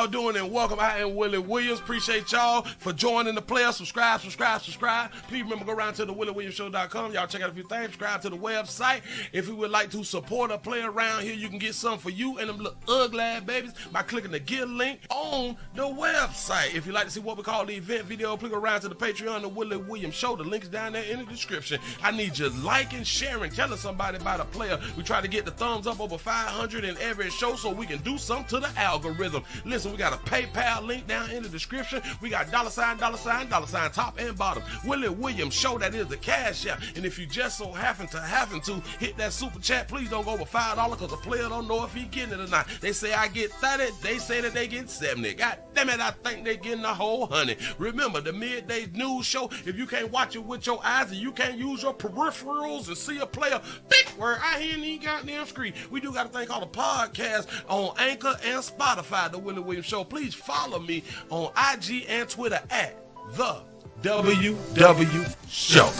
y'all doing and welcome. I am Willie Williams. Appreciate y'all for joining the player. Subscribe. Please remember, go around to the WillieWilliamsShow.com. Y'all check out a few things. Subscribe to the website. If you would like to support a player around here, you can get something for you and them little ugly babies by clicking the Get link on the website. If you'd like to see what we call the event video, click around to the Patreon, the Willie Williams Show. The link's down there in the description. I need you liking, sharing, telling somebody about a player. We try to get the thumbs up over 500 in every show so we can do something to the algorithm. Listen, we got a PayPal link down in the description. We got $, top and bottom. Willie Williams Show, that is the cash app. And if you just so happen to hit that super chat, please don't go over $5 because the player don't know if he getting it or not. They say I get 30, they say that they get 70. God damn it, I think they getting a whole 100. Remember, the Midday News Show, if you can't watch it with your eyes and you can't use your peripherals and see a player, big word, I hear any goddamn screen. We do got a thing called a podcast on Anchor and Spotify, the Willie Williams Show. Please follow me on IG and Twitter at the WW Show.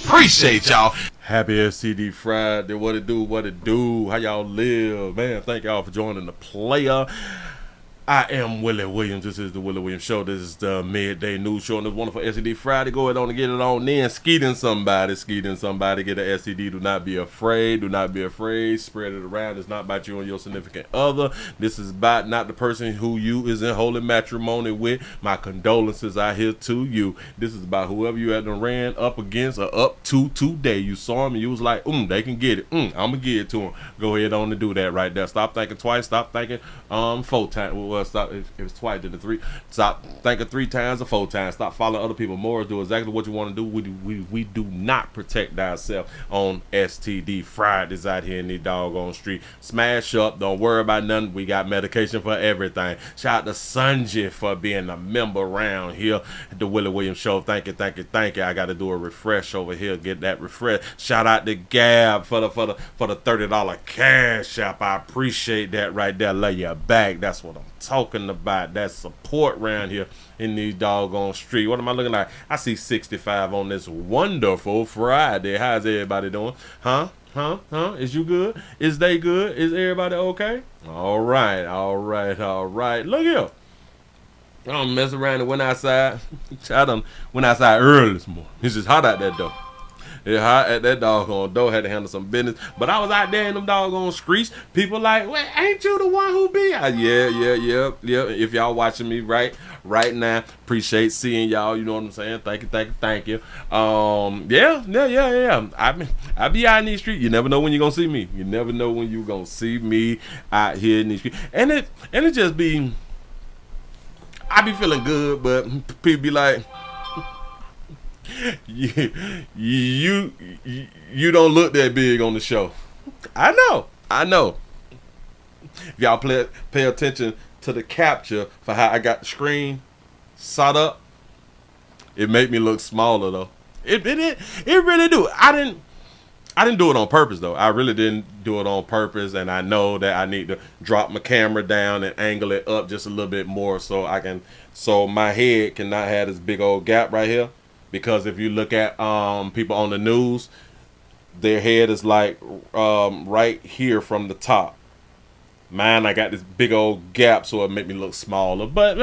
Appreciate y'all. Happy STD Friday. What it do? How y'all live? Man, thank y'all for joining the player. I am Willie Williams. This is the Willie Williams Show. This is the Midday News Show on this wonderful STD Friday. Go ahead on and get it on in. Skeeting somebody. Get an STD. Do not be afraid. Spread it around. It's not about you and your significant other. This is about not the person who you is in holy matrimony with. My condolences are here to you. This is about whoever you had ran up against or up to today. You saw him and you was like, they can get it. I'm going to give it to them. Go ahead on and do that right there. Stop thinking twice. Stop thinking 4 times. Stop. If it's twice, then the 3. Stop thinking 3 times or 4 times. Stop following other people more. Do exactly what you want to do. We do not protect ourselves on STD Fridays out here in the doggone street. Smash up. Don't worry about nothing. We got medication for everything. Shout out to Sanjay for being a member around here at the Willie Williams Show. Thank you. I got to do a refresh over here. Get that refresh. Shout out to Gab for the $30 cash app. I appreciate that right there. Lay your back. That's what I'm talking about. That support around here in these doggone street. What am I looking like? I see 65 on this wonderful Friday. How's everybody doing? Huh? Is you good? Is they good? Is everybody okay? All right. Look here. I don't mess around and went outside. I done went outside early this morning. It's just hot out there though. It's hot at that doggone door. Had to handle some business. But I was out there in them doggone streets. People like, well, ain't you the one who be? Yeah. If y'all watching me right now, appreciate seeing y'all. You know what I'm saying? Thank you. Yeah. I be out in these streets. You never know when you're gonna see me. You never know when you're gonna see me out here in these streets. And it just be, I be feeling good, but people be like, you don't look that big on the show. I know. If y'all pay attention to the capture for how I got the screen set up, it made me look smaller though. It really do. I didn't do it on purpose though. I really didn't do it on purpose, and I know that I need to drop my camera down and angle it up just a little bit more so my head cannot have this big old gap right here. Because if you look at people on the news, their head is like right here from the top. Mine, I got this big old gap, so it make me look smaller. But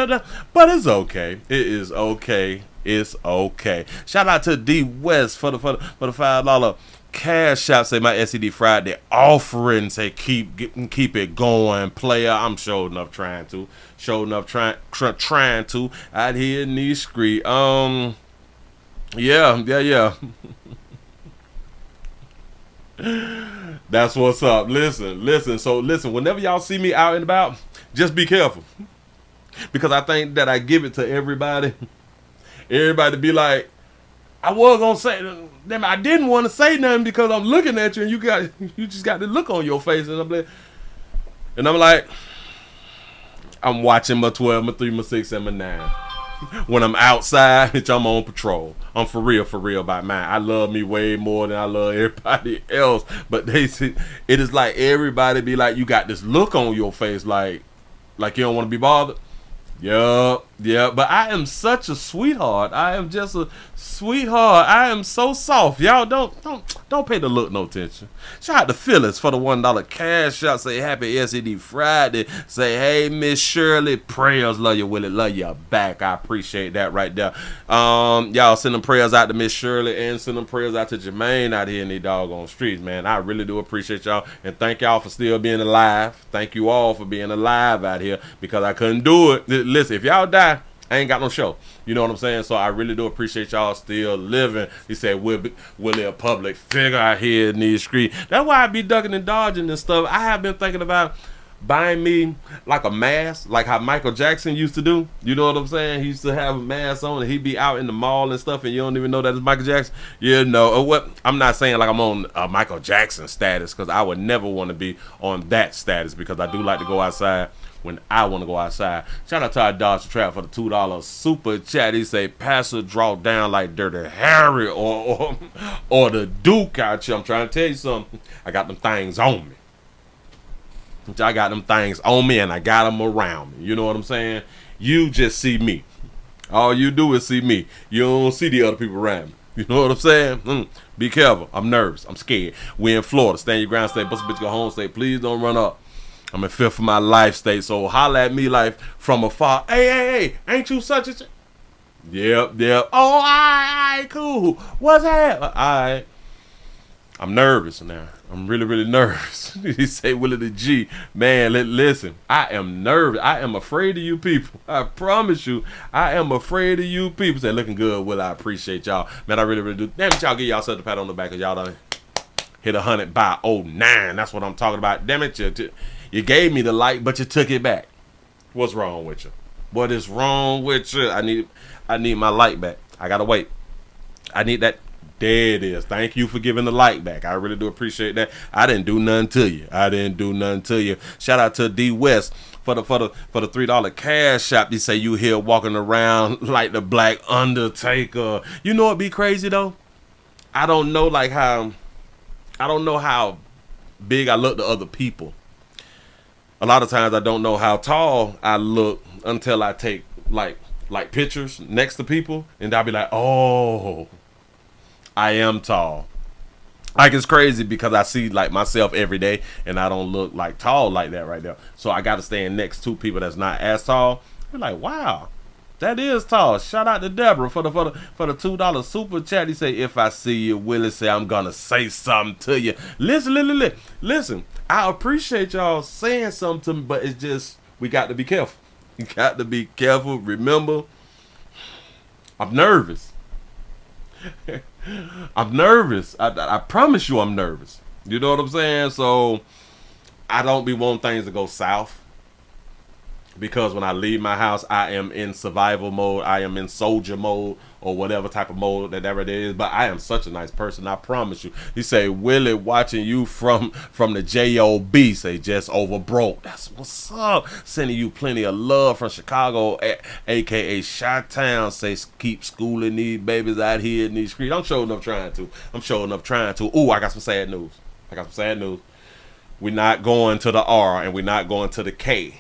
it's okay. It is okay. It's okay. Shout out to D West for the $5 cash out. Say my STD Friday offering. Say keep it going, player. I'm sure enough trying to out here in these streets. Yeah. That's what's up. Listen. So listen, whenever y'all see me out and about, just be careful. Because I think that I give it to everybody. Everybody be like, I was gonna say them. I didn't want to say nothing because I'm looking at you and you just got the look on your face, and I'm like, I'm watching my 12, my 3, my 6, and my 9. When I'm outside, bitch, I'm on patrol. I'm for real about mine. I love me way more than I love everybody else. But it is like everybody be like, you got this look on your face, like you don't want to be bothered. Yup. Yeah, but I am such a sweetheart. I am just a sweetheart. I am so soft. Y'all don't pay the look no attention. Shout out to Phyllis for the $1 cash out. Say happy STD Friday. Say hey Miss Shirley, prayers, love you Willie, love you back. I appreciate that right there. Y'all send them prayers out to Miss Shirley and send them prayers out to Jermaine out here in these doggone streets, man. I really do appreciate y'all and thank y'all for still being alive. Thank you all for being alive out here because I couldn't do it. Listen, if y'all die, I ain't got no show. You know what I'm saying? So I really do appreciate y'all still living. He said, Willie a public figure out here in these streets. That's why I be ducking and dodging and stuff. I have been thinking about buying me like a mask, like how Michael Jackson used to do. You know what I'm saying? He used to have a mask on and he'd be out in the mall and stuff and you don't even know that it's Michael Jackson. You know, what? I'm not saying like I'm on Michael Jackson status because I would never want to be on that status because I do like to go outside when I want to go outside. Shout out to our Dodge Trap for the $2 super chat. He say, Pastor draw down like Dirty Harry or the Duke out here. I'm trying to tell you something. I got them things on me. I got them things on me and I got them around me. You know what I'm saying? You just see me. All you do is see me. You don't see the other people around me. You know what I'm saying? Be careful. I'm nervous. I'm scared. We in Florida. Stand your ground state. Bust a bitch go home state. Please don't run up. I'm in fifth for my life state, so holla at me like from afar. Hey, ain't you such a... Yep. Oh, all right, cool. What's happening? All right. I'm nervous now. I'm really nervous. He say, Willie the G. Man, listen, I am nervous. I am afraid of you people. I promise you, I am afraid of you people. Say, looking good, Willie. I appreciate y'all. Man, I really do. Damn it, y'all give y'all self a pat on the back because y'all done hit 100 by 09. That's what I'm talking about. Damn it, you gave me the light, but you took it back. What's wrong with you? What is wrong with you? I need my light back. I gotta wait. I need that. There it is. Thank you for giving the light back. I really do appreciate that. I didn't do nothing to you. Shout out to D West for the $3 cash shop. They say you here walking around like the Black Undertaker. You know it'd be crazy though. I don't know how big I look to other people. A lot of times I don't know how tall I look until I take like pictures next to people and I'll be like, oh, I am tall. Like it's crazy because I see like myself every day and I don't look like tall like that right there. So I got to stand next to people that's not as tall. You're like, wow, that is tall. Shout out to Deborah for the $2 super chat. He say, if I see you, Willie say I'm gonna say something to you. Listen. I appreciate y'all saying something to me, but it's just we got to be careful. You got to be careful. Remember, I'm nervous. I'm nervous. I promise you I'm nervous. You know what I'm saying? So I don't be wanting things to go south. Because when I leave my house, I am in survival mode. I am in soldier mode or whatever type of mode that it is. But I am such a nice person. I promise you. He say, Willie, watching you from the JOB. Say, just over broke. That's what's up. Sending you plenty of love from Chicago, a.k.a. Chi-Town. Say, keep schooling these babies out here in these streets. I'm showing up trying to. Ooh, I got some sad news. We're not going to the R and we're not going to the K.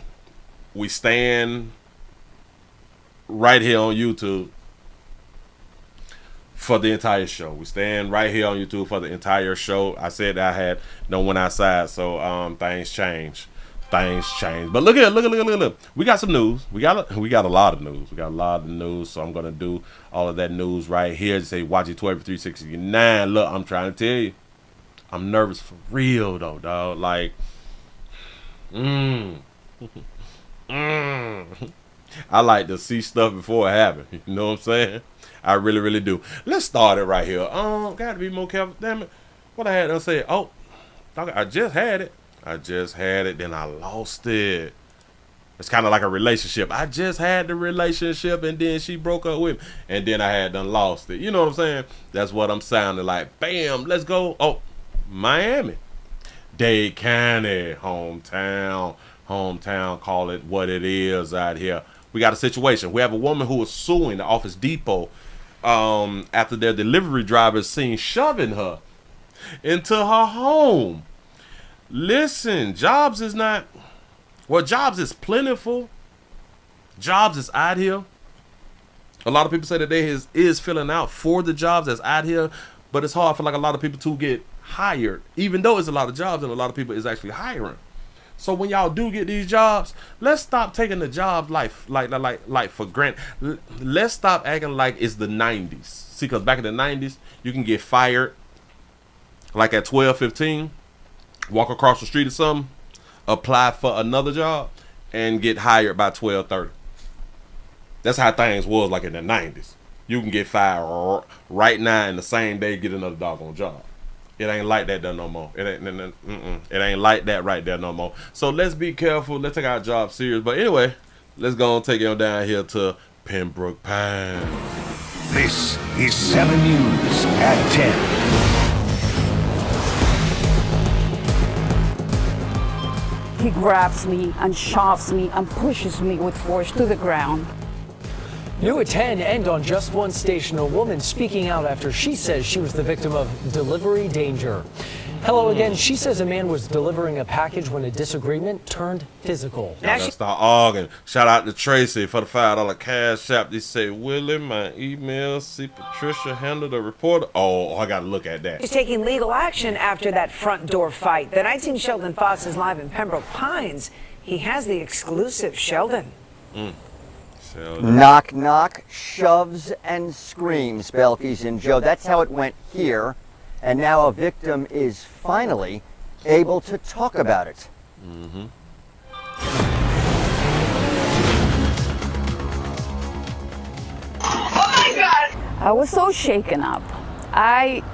We stand right here on YouTube for the entire show. We stand right here on YouTube for the entire show. I said I had no one outside, so things change. But look. We got some news. We got a lot of news. So I'm gonna do all of that news right here. Just say watch it 12-369. Look, I'm trying to tell you, I'm nervous for real though, dog. Like, I like to see stuff before it happens. You know what I'm saying? I really do. Let's start it right here. Gotta be more careful. Damn it. What I had to say? Oh, I just had it. Then I lost it. It's kind of like a relationship. I just had the relationship and then she broke up with me. And then I had done lost it. You know what I'm saying? That's what I'm sounding like. Bam, let's go. Oh, Miami. Dade County, hometown, call it what it is out here. We got a situation. We have a woman who is suing the Office Depot after their delivery driver is seen shoving her into her home. Listen, jobs is plentiful. jobs is out here. A lot of people say that they is filling out for the jobs that's out here, but it's hard for like a lot of people to get hired, even though it's a lot of jobs and a lot of people is actually hiring. So when y'all do get these jobs, let's stop taking the job like for granted. Let's stop acting like it's the 90s. See, because back in the 90s, you can get fired like at 12, 15, walk across the street or something, apply for another job, and get hired by 12, 30. That's how things was like in the 90s. You can get fired right now in the same day, get another doggone job. It ain't like that there no more. It ain't like that right there no more. So let's be careful. Let's take our job serious. But anyway, let's go and take it on down here to Pembroke Pines. This is 7 News at 10. He grabs me and shoves me and pushes me with force to the ground. New at 10 and on Just One Station, a woman speaking out after she says she was the victim of delivery danger. Hello again. She says a man was delivering a package when a disagreement turned physical. Now let's start arguing. Shout out to Tracy for the $5 cash app. They say, Willie, my email, see Patricia handle the reporter. Oh, I got to look at that. He's taking legal action after that front door fight. The 19 Sheldon Foss is live in Pembroke Pines. He has the exclusive. Sheldon. Knock, knock, shoves and screams, Belkis and Joe. That's how it went here. And now a victim is finally able to talk about it. Oh my God! I was so shaken up.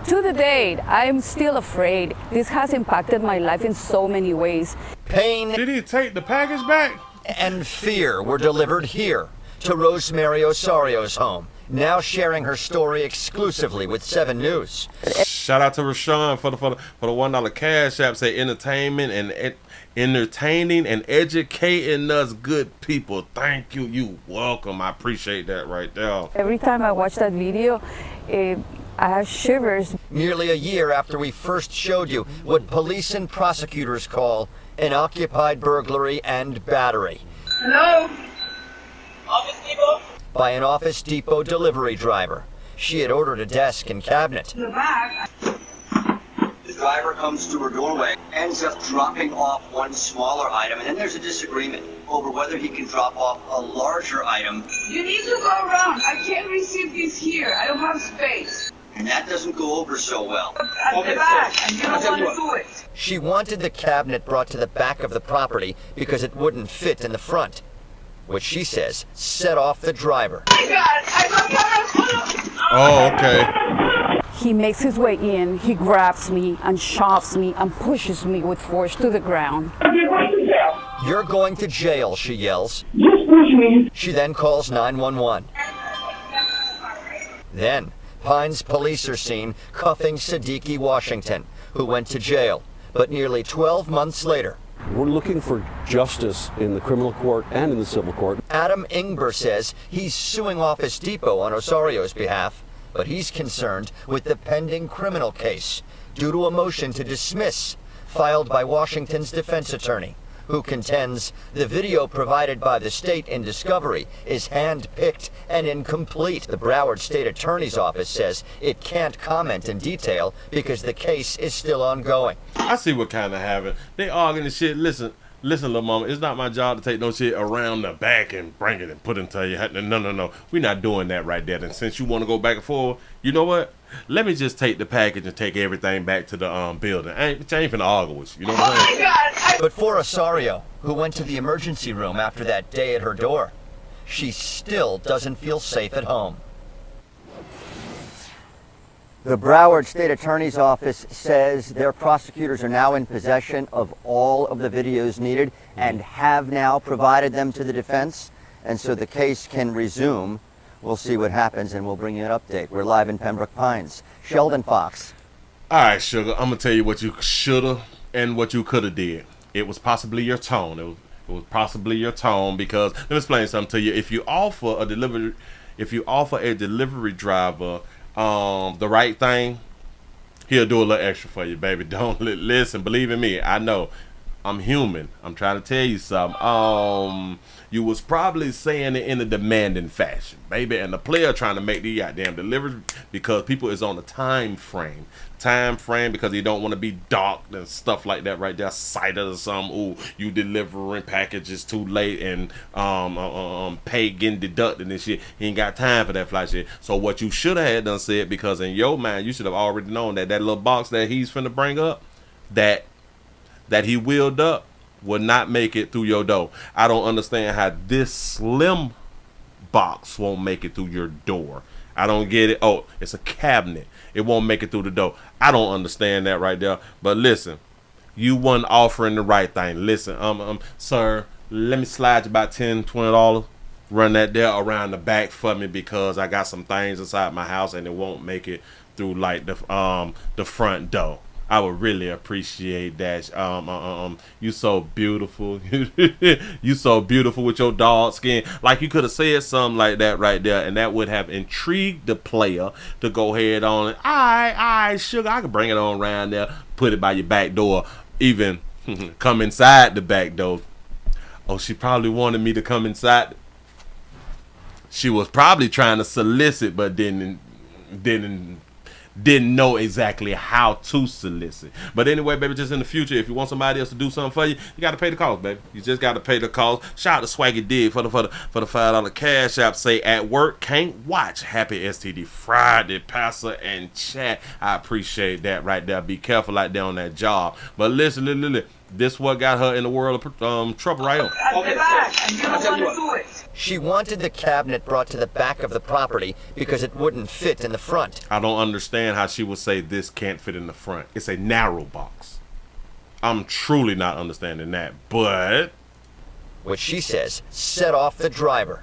To the date, I'm still afraid. This has impacted my life in so many ways. Pain Did he take the package back? and fear were delivered here to Rosemary Osario's home, now sharing her story exclusively with 7 News. Shout out to Rashawn for the $1 cash app. Say entertaining and educating us good people. Thank you. You welcome. I appreciate that right there. Every time I watch that video, I have shivers. Nearly a year after we first showed you what police and prosecutors call an occupied burglary and battery. Hello? Office Depot? By an Office Depot delivery driver. She had ordered a desk and cabinet. The driver comes to her doorway, ends up dropping off one smaller item, and then there's a disagreement over whether he can drop off a larger item. You need to go around. I can't receive this here. I don't have space. And that doesn't go over so well. At the back, and you don't want to do it. She wanted the cabinet brought to the back of the property because it wouldn't fit in the front, which she says set off the driver. Oh my God! I got Oh, okay. He makes his way in, he grabs me and shoves me and pushes me with force to the ground. You're going to jail. You're going to jail, she yells. Just push me. She then calls 911. Then, Pines police are seen cuffing Siddiqui Washington, who went to jail. But nearly 12 months later, we're looking for justice in the criminal court and in the civil court. Adam Ingber says he's suing Office Depot on Osario's behalf, but he's concerned with the pending criminal case due to a motion to dismiss filed by Washington's defense attorney, who contends the video provided by the state in discovery is hand-picked and incomplete. The Broward State Attorney's Office says it can't comment in detail because the case is still ongoing. I see what kind of happened. They arguing the shit. Listen, little mama, it's not my job to take no shit around the back and bring it and put it into your head. No. We're not doing that right there. And since you want to go back and forth, you know what? Let me just take the package and take everything back to the building. I ain't finna argue with you. You know what I'm saying? But for Osario, who went to the emergency room after that day at her door, she still doesn't feel safe at home. The Broward State Attorney's Office says their prosecutors are now in possession of all of the videos needed and have now provided them to the defense, and so the case can resume. We'll see what happens, and we'll bring you an update. We're live in Pembroke Pines. Sheldon Fox. All right, sugar. I'm gonna tell you what you shoulda and what you coulda did. It was possibly your tone. It was possibly your tone because let me explain something to you. If you offer a delivery driver the right thing, he'll do a little extra for you, baby. Don't listen. Believe in me. I know. I'm human. I'm trying to tell you something. You was probably saying it in a demanding fashion, baby, and the player trying to make the goddamn delivery because people is on a time frame because he don't want to be docked and stuff like that right there, cited or something. Ooh, you delivering packages too late and pay getting deducted and shit. He ain't got time for that fly shit. So what you should have had done said, because in your mind you should have already known that little box that he's finna bring up, that he wheeled up, will not make it through your door. I don't understand how this slim box won't make it through your door. I don't get it. Oh, it's a cabinet. It won't make it through the door. I don't understand that right there. But listen, you wasn't offering the right thing. Listen, sir, let me slide you about $10, $20. Run that there around the back for me because I got some things inside my house and it won't make it through like the front door. I would really appreciate that. You so beautiful. You so beautiful with your dog skin. Like you could have said something like that right there, and that would have intrigued the player to go ahead on it. All right, sugar. I could bring it on around there, put it by your back door, even come inside the back door. Oh, she probably wanted me to come inside. She was probably trying to solicit, but didn't know exactly how to solicit. But anyway, baby, just in the future, if you want somebody else to do something for you, you got to pay the cost, baby. You just got to pay the cost. Shout out to Swaggy Dig for the $5 cash app. Say at work, can't watch. Happy STD Friday, Pastor and chat. I appreciate that right there. Be careful out there on that job. But listen. This what got her in the world of trouble right here. She wanted the cabinet brought to the back of the property because it wouldn't fit in the front. I don't understand how she would say this can't fit in the front. It's a narrow box. I'm truly not understanding that, but what she says set off the driver.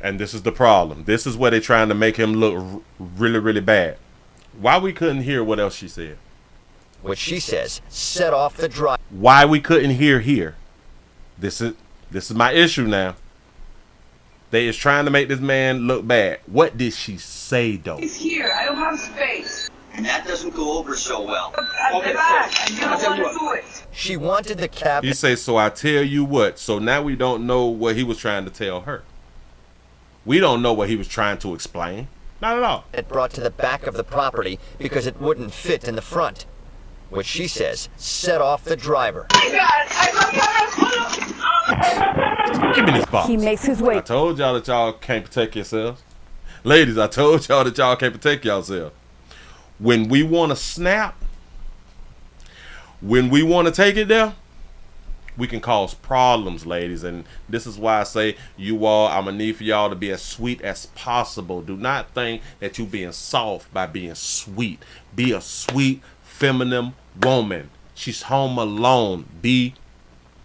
And this is the problem. This is where they're trying to make him look really, really bad. Why we couldn't hear what else she said? What she says set off the driver. Why we couldn't hear here? This is my issue now. They is trying to make this man look bad. What did she say though? He's here. I don't have space. And that doesn't go over so well. She wanted the cabinet. He say, so I tell you what. So now we don't know what he was trying to tell her. We don't know what he was trying to explain. Not at all. It brought to the back of the property because it wouldn't fit in the front. What she says set off the driver. Give me this box. He makes his way. I told y'all that y'all can't protect yourselves. Ladies, I told y'all that y'all can't protect yourselves. When we want to snap, when we want to take it there, we can cause problems, ladies. And this is why I say you all, I'm going to need for y'all to be as sweet as possible. Do not think that you being soft by being sweet. Be a sweet, feminine woman. She's home alone. Be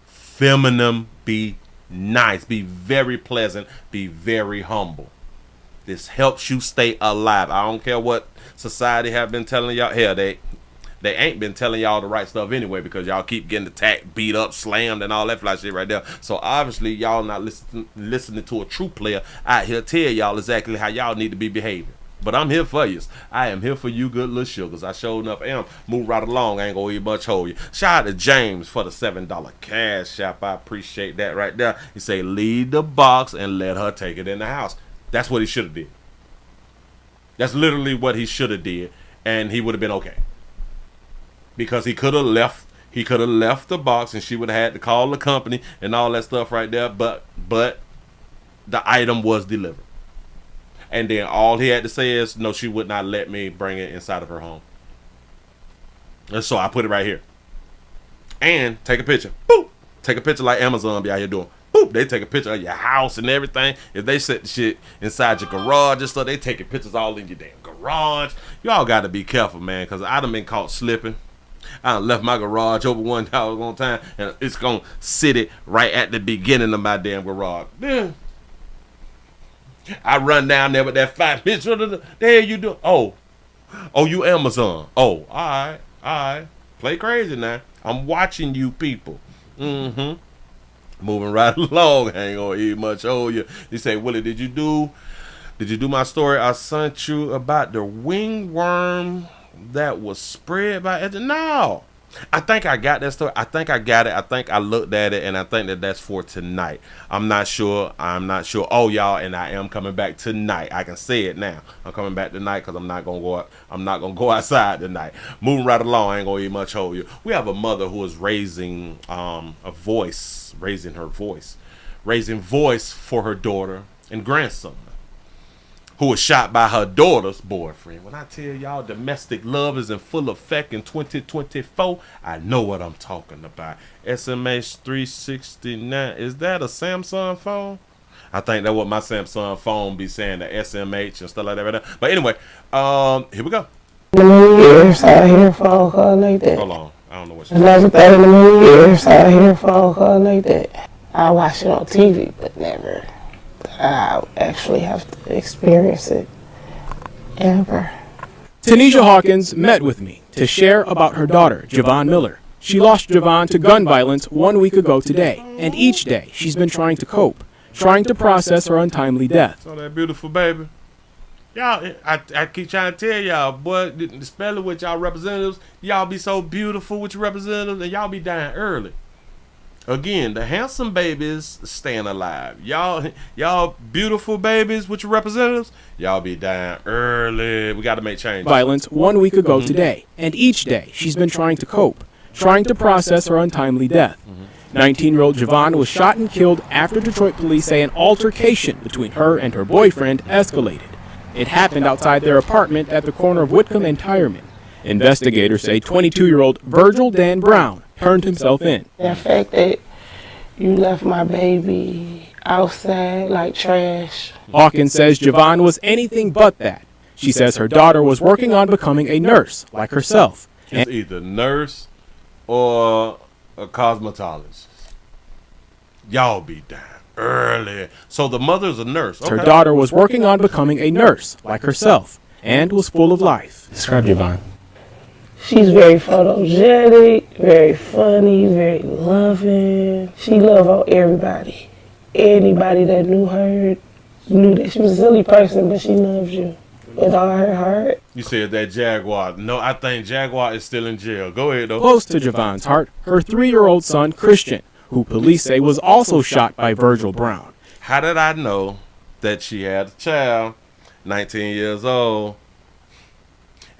feminine. Be nice. Be very pleasant. Be very humble. This helps you stay alive. I don't care what society have been telling y'all. Hell, they ain't been telling y'all the right stuff anyway, because y'all keep getting attacked, beat up, slammed, and all that fly shit right there. So obviously y'all not listening to a true player out here tell y'all exactly how y'all need to be behaving. But I'm here for you. I am here for you, good little sugars. I showed enough am. Move right along. I ain't gonna eat much hold you. Shout out to James for the $7 cash app. I appreciate that right there. He say leave the box and let her take it in the house. That's what he should have did. That's literally what he should have did, and he would have been okay. Because he could have left the box and she would have had to call the company and all that stuff right there, but the item was delivered. And then all he had to say is, no, she would not let me bring it inside of her home. And so I put it right here. And take a picture. Boop! Take a picture like Amazon be out here doing. Boop! They take a picture of your house and everything. If they set the shit inside your garage and stuff, they taking pictures all in your damn garage. Y'all got to be careful, man, because I done been caught slipping. I done left my garage over one time, and it's going to sit it right at the beginning of my damn garage. Yeah. I run down there with that 5 minutes. What the hell you doing? Oh, you Amazon. Oh, all right. Play crazy now. I'm watching you people. Moving right along. I ain't going to eat much. Oh, you say, Willie, did you do my story I sent you about the wingworm that was spread by no. I think I got that story. I think I got it. I think I looked at it, and I think that's for tonight. I'm not sure. Oh, y'all, and I am coming back tonight. I can say it now. I'm coming back tonight because I'm not gonna go out. I'm not gonna go outside tonight. Moving right along. I ain't gonna eat much hold you. We have a mother who is raising raising voice for her daughter and grandson, who was shot by her daughter's boyfriend. When I tell y'all domestic love is in full effect in 2024, I know what I'm talking about. SMH 369, is that a Samsung phone? I think that's what my Samsung phone be saying, the SMH and stuff like that. But anyway, here we go. Years out here phone call like that. Hold on, I don't know what you're Never 30 million years out here phone call like that. I watch it on TV, but never. I actually have to experience it ever. Tanisha Hawkins met with me to share about her daughter, Javon Miller. She lost Javon to gun violence 1 week ago today, and each day she's been trying to cope, trying to process her untimely death. So that beautiful baby. Y'all, I keep trying to tell y'all, boy, especially with y'all representatives, y'all be so beautiful with your representatives, and y'all be dying early. Again, the handsome babies staying alive. Y'all beautiful babies with your representatives, y'all be dying early. We got to make changes. Violence 1 week ago today, and each day she's been trying to cope, trying to process her untimely death. 19-year-old Javon was shot and killed after Detroit police say an altercation between her and her boyfriend escalated. It happened outside their apartment at the corner of Whitcomb and Tireman. Investigators say 22-year-old Virgil Dan Brown turned himself in. The fact that you left my baby outside like trash. Hawkins says Javon was anything but that. She says her daughter was working on becoming a nurse like herself. It's either nurse or a cosmetologist. Y'all be dying early. So the mother's a nurse. Okay. Her daughter was working on becoming a nurse like herself and was full of life. Describe Javon. She's very photogenic, very funny, very loving. She loved on everybody. Anybody that knew her knew that she was a silly person, but she loves you with all her heart. You said that Jaguar. No, I think Jaguar is still in jail. Go ahead, though. Close to Javon's heart, her 3-year-old son, Christian, who police say was also shot by Virgil Brown. How did I know that she had a child, 19 years old?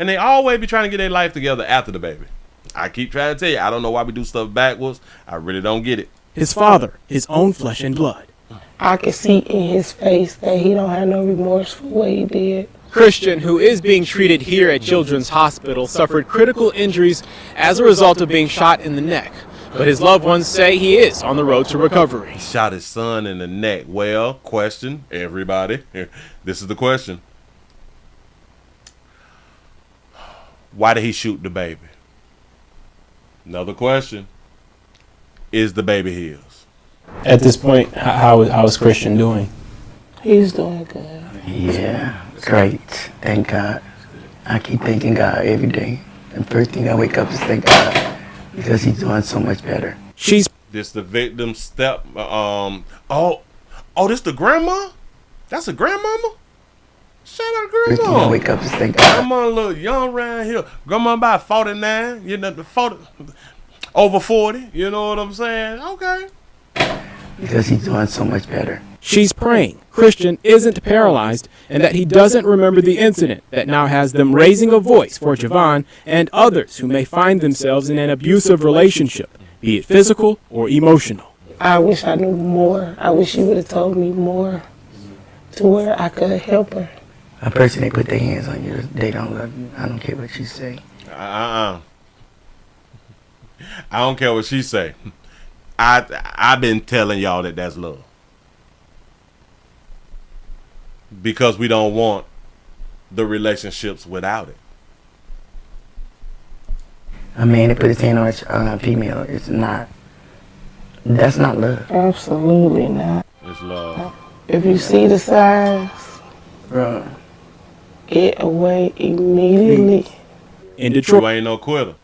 And they always be trying to get their life together after the baby. I keep trying to tell you, I don't know why we do stuff backwards. I really don't get it. His father, his own flesh and blood. I can see in his face that he don't have no remorse for what he did. Christian, who is being treated here at Children's Hospital, suffered critical injuries as a result of being shot in the neck. But his loved ones say he is on the road to recovery. He shot his son in the neck. Well, question, everybody. This is the question. Why did he shoot the baby? Another question. Is the baby his? At this point, how is Christian doing? He's doing good. Yeah, great. Thank God. I keep thanking God every day. The first thing I wake up is thank God because he's doing so much better. This the victim's step. This the grandma? That's a grandmama? Shout out to First thing I wake up is thank God. Grandma a little young around here. Grandma about 49, you know, 40, over 40, you know what I'm saying? Okay. Because he's doing so much better. She's praying Christian isn't paralyzed and that he doesn't remember the incident that now has them raising a voice for Javon and others who may find themselves in an abusive relationship, be it physical or emotional. I wish I knew more. I wish you would have told me more to where I could help her. A person they put their hands on you, they don't love you. I don't care what you say. I don't care what she say. I've been telling y'all that that's love. Because we don't want the relationships without it. A man that put his hand on a female is not, that's not love. Absolutely not. It's love. If you see the signs, run. Get away immediately. In Detroit, you ain't no quitter.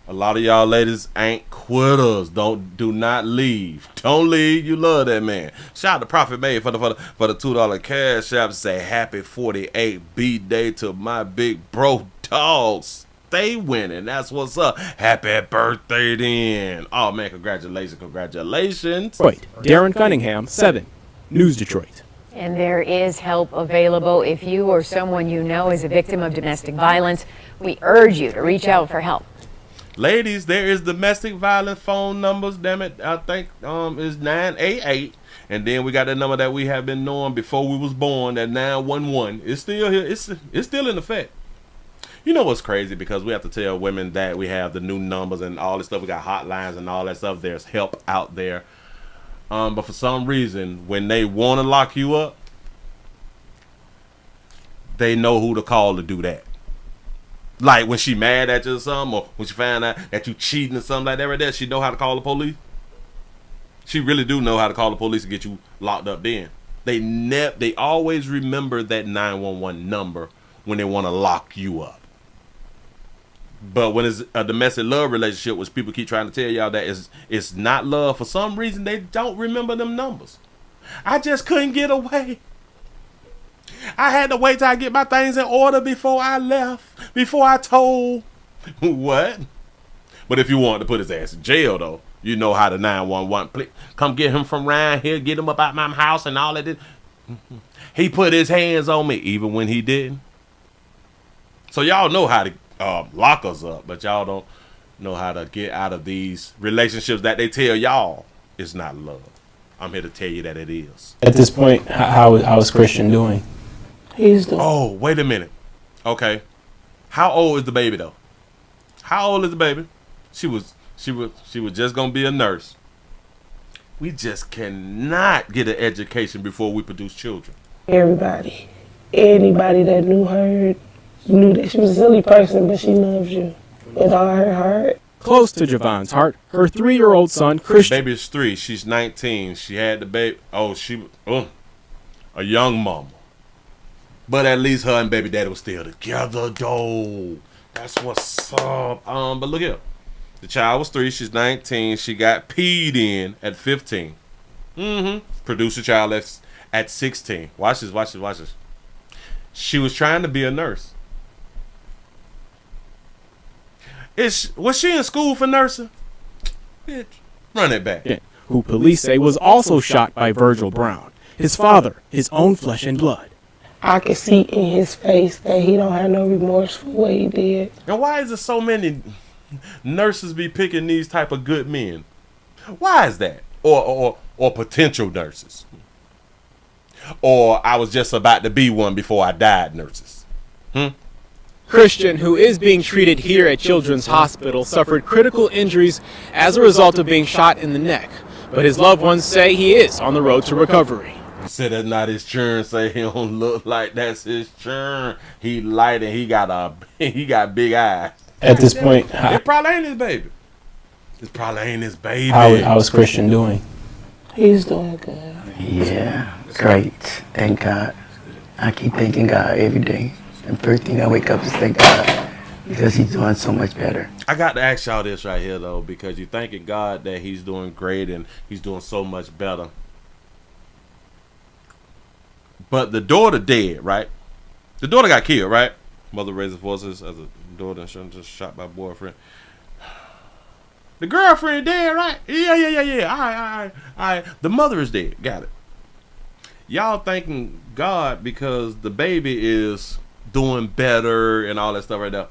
A lot of y'all ladies ain't quitters. Do not leave. Don't leave. You love that man. Shout out to Prophet Made for the $2 cash app. Say happy 48 B day to my big bro dogs stay winning. That's what's up. Happy birthday then. Oh, man, congratulations. Detroit. Darren Cunningham, 7 News Detroit. And there is help available if you or someone you know is a victim of domestic violence. We urge you to reach out for help. Ladies, there is domestic violence phone numbers. Damn it, I think is 988, and then we got the number that we have been knowing before we was born, that 911. It's still here. It's still in effect. You know what's crazy? Because we have to tell women that we have the new numbers and all this stuff. We got hotlines and all that stuff. There's help out there. But for some reason, when they want to lock you up, they know who to call to do that. Like when she mad at you or something, or when she find out that you cheating or something like that right there, she know how to call the police. She really do know how to call the police to get you locked up then. They always remember that 911 number when they want to lock you up. But when it's a domestic love relationship, which people keep trying to tell y'all that it's not love, for some reason they don't remember them numbers. I just couldn't get away. I had to wait till I get my things in order before I left, before I told. What? But if you want to put his ass in jail, though, you know how the 911, come get him from around here, get him up out my house and all that. He put his hands on me, even when he didn't. So y'all know how to lock us up, but y'all don't know how to get out of these relationships that they tell y'all is not love. I'm here to tell you that it is. At this point, how is Christian doing? He's doing. Oh, wait a minute. Okay. How old is the baby though? How old is the baby? She was just gonna be a nurse. We just cannot get an education before we produce children. Anybody that knew her knew that she was a silly person, but she loves you with all her heart. Close to Javon's heart, her 3-year-old son, Christian. Baby's 3. She's 19. She had the baby. Oh, a young mama. But at least her and baby daddy was still together, though. That's what's up. But look here. The child was 3. She's 19. She got peed in at 15. Produced a child at 16. Watch this. She was trying to be a nurse. Was she in school for nursing? Bitch, run it back. Who police say was also shot by Virgil Brown, his father, his own flesh and blood. I could see in his face that he don't have no remorse for what he did. And why is there so many nurses be picking these type of good men? Why is that? Or potential nurses? Or I was just about to be one before I died nurses? Christian, who is being treated here at Children's Hospital, suffered critical injuries as a result of being shot in the neck. But his loved ones say he is on the road to recovery. He said that's not his churn. Say he don't look like that's his churn. He light and he got big eyes. At this point, it probably ain't his baby. It probably ain't his baby. How is Christian doing? He's doing good. Yeah, great. Thank God. I keep thanking God every day. And first thing I wake up is thank God because he's doing so much better. I got to ask y'all this right here, though, because you're thanking God that he's doing great and he's doing so much better. But the daughter dead, right? The daughter got killed, right? Mother raised voices as a daughter and just shot by boyfriend. The girlfriend dead, right? Yeah. All right. The mother is dead. Got it. Y'all thanking God because the baby is doing better and all that stuff right there.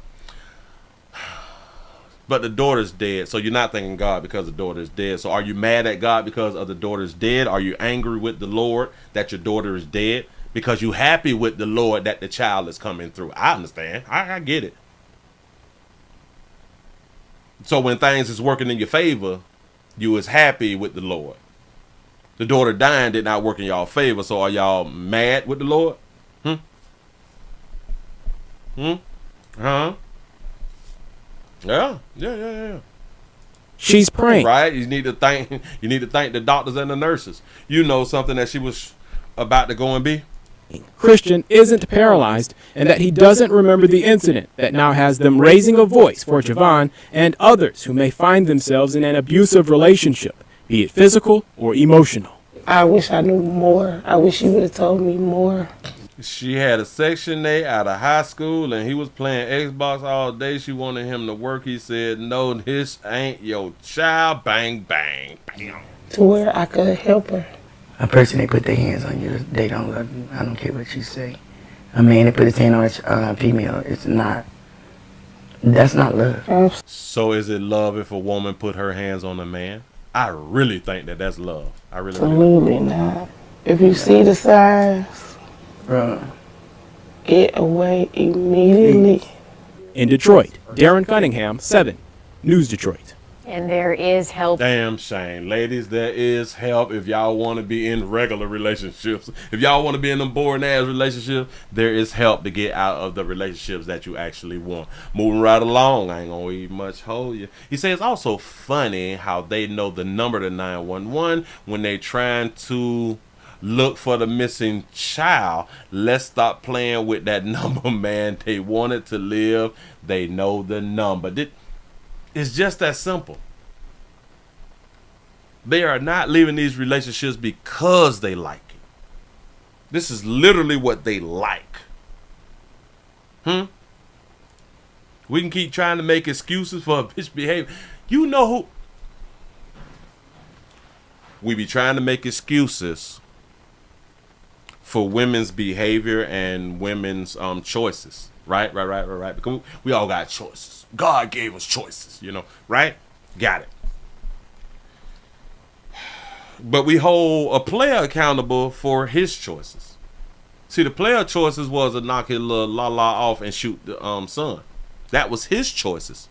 But the daughter's dead, so you're not thanking God because the daughter is dead. So are you mad at God because of the daughter's dead? Are you angry with the Lord that your daughter is dead? Because you happy with the Lord that the child is coming through. I understand. I get it. So when things is working in your favor, you is happy with the Lord. The daughter dying did not work in y'all favor, so are y'all mad with the Lord? Yeah. She's praying. Right? You need to thank the doctors and the nurses. You know something that she was about to go and be? Christian isn't paralyzed and that he doesn't remember the incident that now has them raising a voice for Javon and others who may find themselves in an abusive relationship, be it physical or emotional. I wish I knew more. I wish you would have told me more. She had a Section 8 out of high school, and he was playing Xbox all day. She wanted him to work. He said, no, this ain't your child. Bang, bang, bam. To where I could help her. A person, they put their hands on you, they don't love you. I don't care what you say. A man that put his hand on a female, it's not. That's not love. So is it love if a woman put her hands on a man? I really think that that's love. I really Absolutely not. If you see the signs, run. Get away immediately. In Detroit, Darren Cunningham, 7 News Detroit. And there is help. Damn shame. Ladies, there is help if y'all want to be in regular relationships. If y'all want to be in them boring ass relationships, there is help to get out of the relationships that you actually want. Moving right along, I ain't gonna eat much hold you. He says it's also funny how they know the number to 911 when they trying to look for the missing child. Let's stop playing with that number, man. They wanted to live. They know the number. It's just that simple. They are not leaving these relationships because they like it. This is literally what they like. We can keep trying to make excuses for a bitch behavior. You know who? We be trying to make excuses for women's behavior and women's choices. Right. Because we all got choices. God gave us choices, right? Got it. But we hold a player accountable for his choices. See, the player choices was to knock his little la-la off and shoot the son. That was his choices.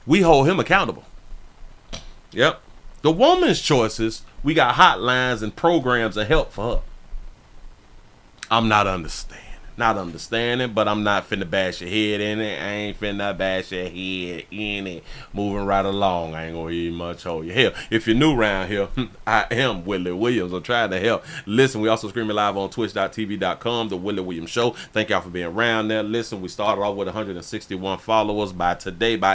We hold him accountable. Yep. The woman's choices, we got hotlines and programs of help for her. I'm not understanding, but I'm not finna bash your head in it. I ain't finna bash your head in it. Moving right along, I ain't gonna eat much hold your hell. If you're new around here, I am Willie Williams. I'm trying to help. Listen, we also streaming live on twitch.tv.com, The Willie Williams Show. Thank y'all for being around there. Listen, we started off with 161 followers. By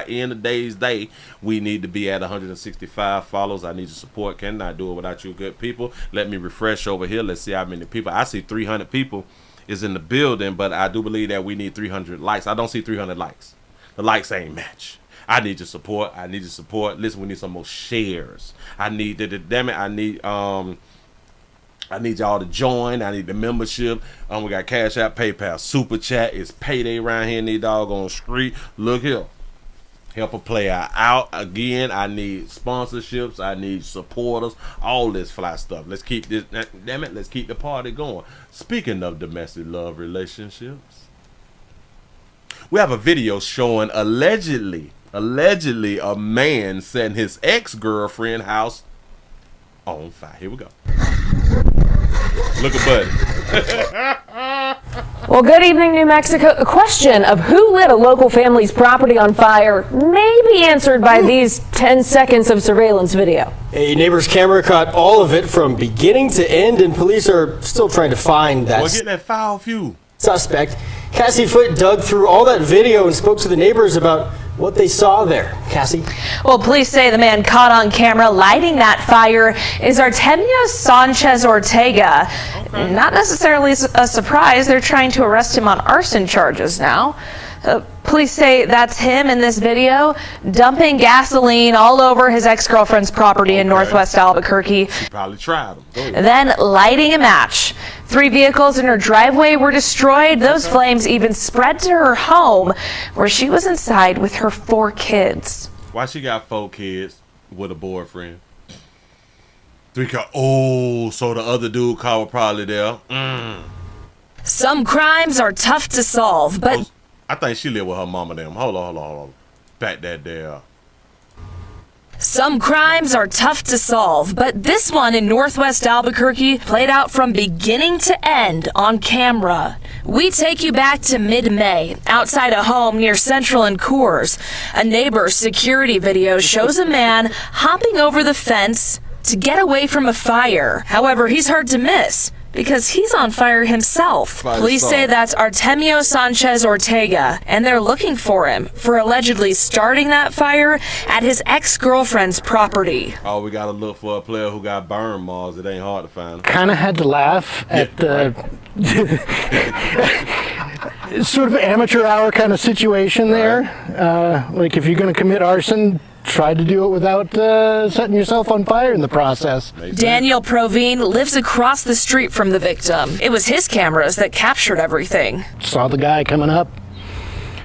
end of day's day, we need to be at 165 followers. I need your support. Cannot do it without you good people. Let me refresh over here. Let's see how many people. I see 300 people is in the building, but I do believe that we need 300 likes. I don't see 300 likes. The likes ain't match. I need your support. Listen, we need some more shares. I need y'all to join. I need the membership. We got Cash App, PayPal, Super Chat. It's payday around here in the doggone street. Look here. Help a player out. Again, I need sponsorships. I need supporters. All this fly stuff. Let's keep this. Damn it. Let's keep the party going. Speaking of domestic love relationships, we have a video showing allegedly a man setting his ex-girlfriend house on fire. Here we go. Look at Buddy. Well, good evening, New Mexico. The question of who lit a local family's property on fire may be answered by these 10 seconds of surveillance video. A neighbor's camera caught all of it from beginning to end, and police are still trying to find that We're getting that foul few suspect. Cassie Foote dug through all that video and spoke to the neighbors about what they saw there. Cassie? Well, police say the man caught on camera lighting that fire is Artemio Sanchez Ortega. Okay. Not necessarily a surprise. They're trying to arrest him on arson charges now. Police say that's him in this video, dumping gasoline all over his ex-girlfriend's property in northwest Albuquerque. She probably tried him. Then lighting a match. 3 vehicles in her driveway were destroyed. Those flames even spread to her home, where she was inside with her 4 kids. Why she got 4 kids with a boyfriend? 3 cars. Oh, so the other dude car was probably there. Some crimes are tough to solve, but I think she lived with her mama them. Hold on. Back that there. Some crimes are tough to solve, but this one in northwest Albuquerque played out from beginning to end on camera. We take you back to mid-May, outside a home near Central and Coors. A neighbor's security video shows a man hopping over the fence to get away from a fire. However, he's hard to miss. because he's on fire himself. Police say that's Artemio Sanchez Ortega, and they're looking for him for allegedly starting that fire at his ex-girlfriend's property. Oh, we gotta look for a player who got burn marks. It ain't hard to find. Kind of had to laugh at the sort of amateur hour kind of situation there. Like if you're going to commit arson, try to do it without setting yourself on fire in the process. Daniel Provine lives across the street from the victim. It was his cameras that captured everything. Saw the guy coming up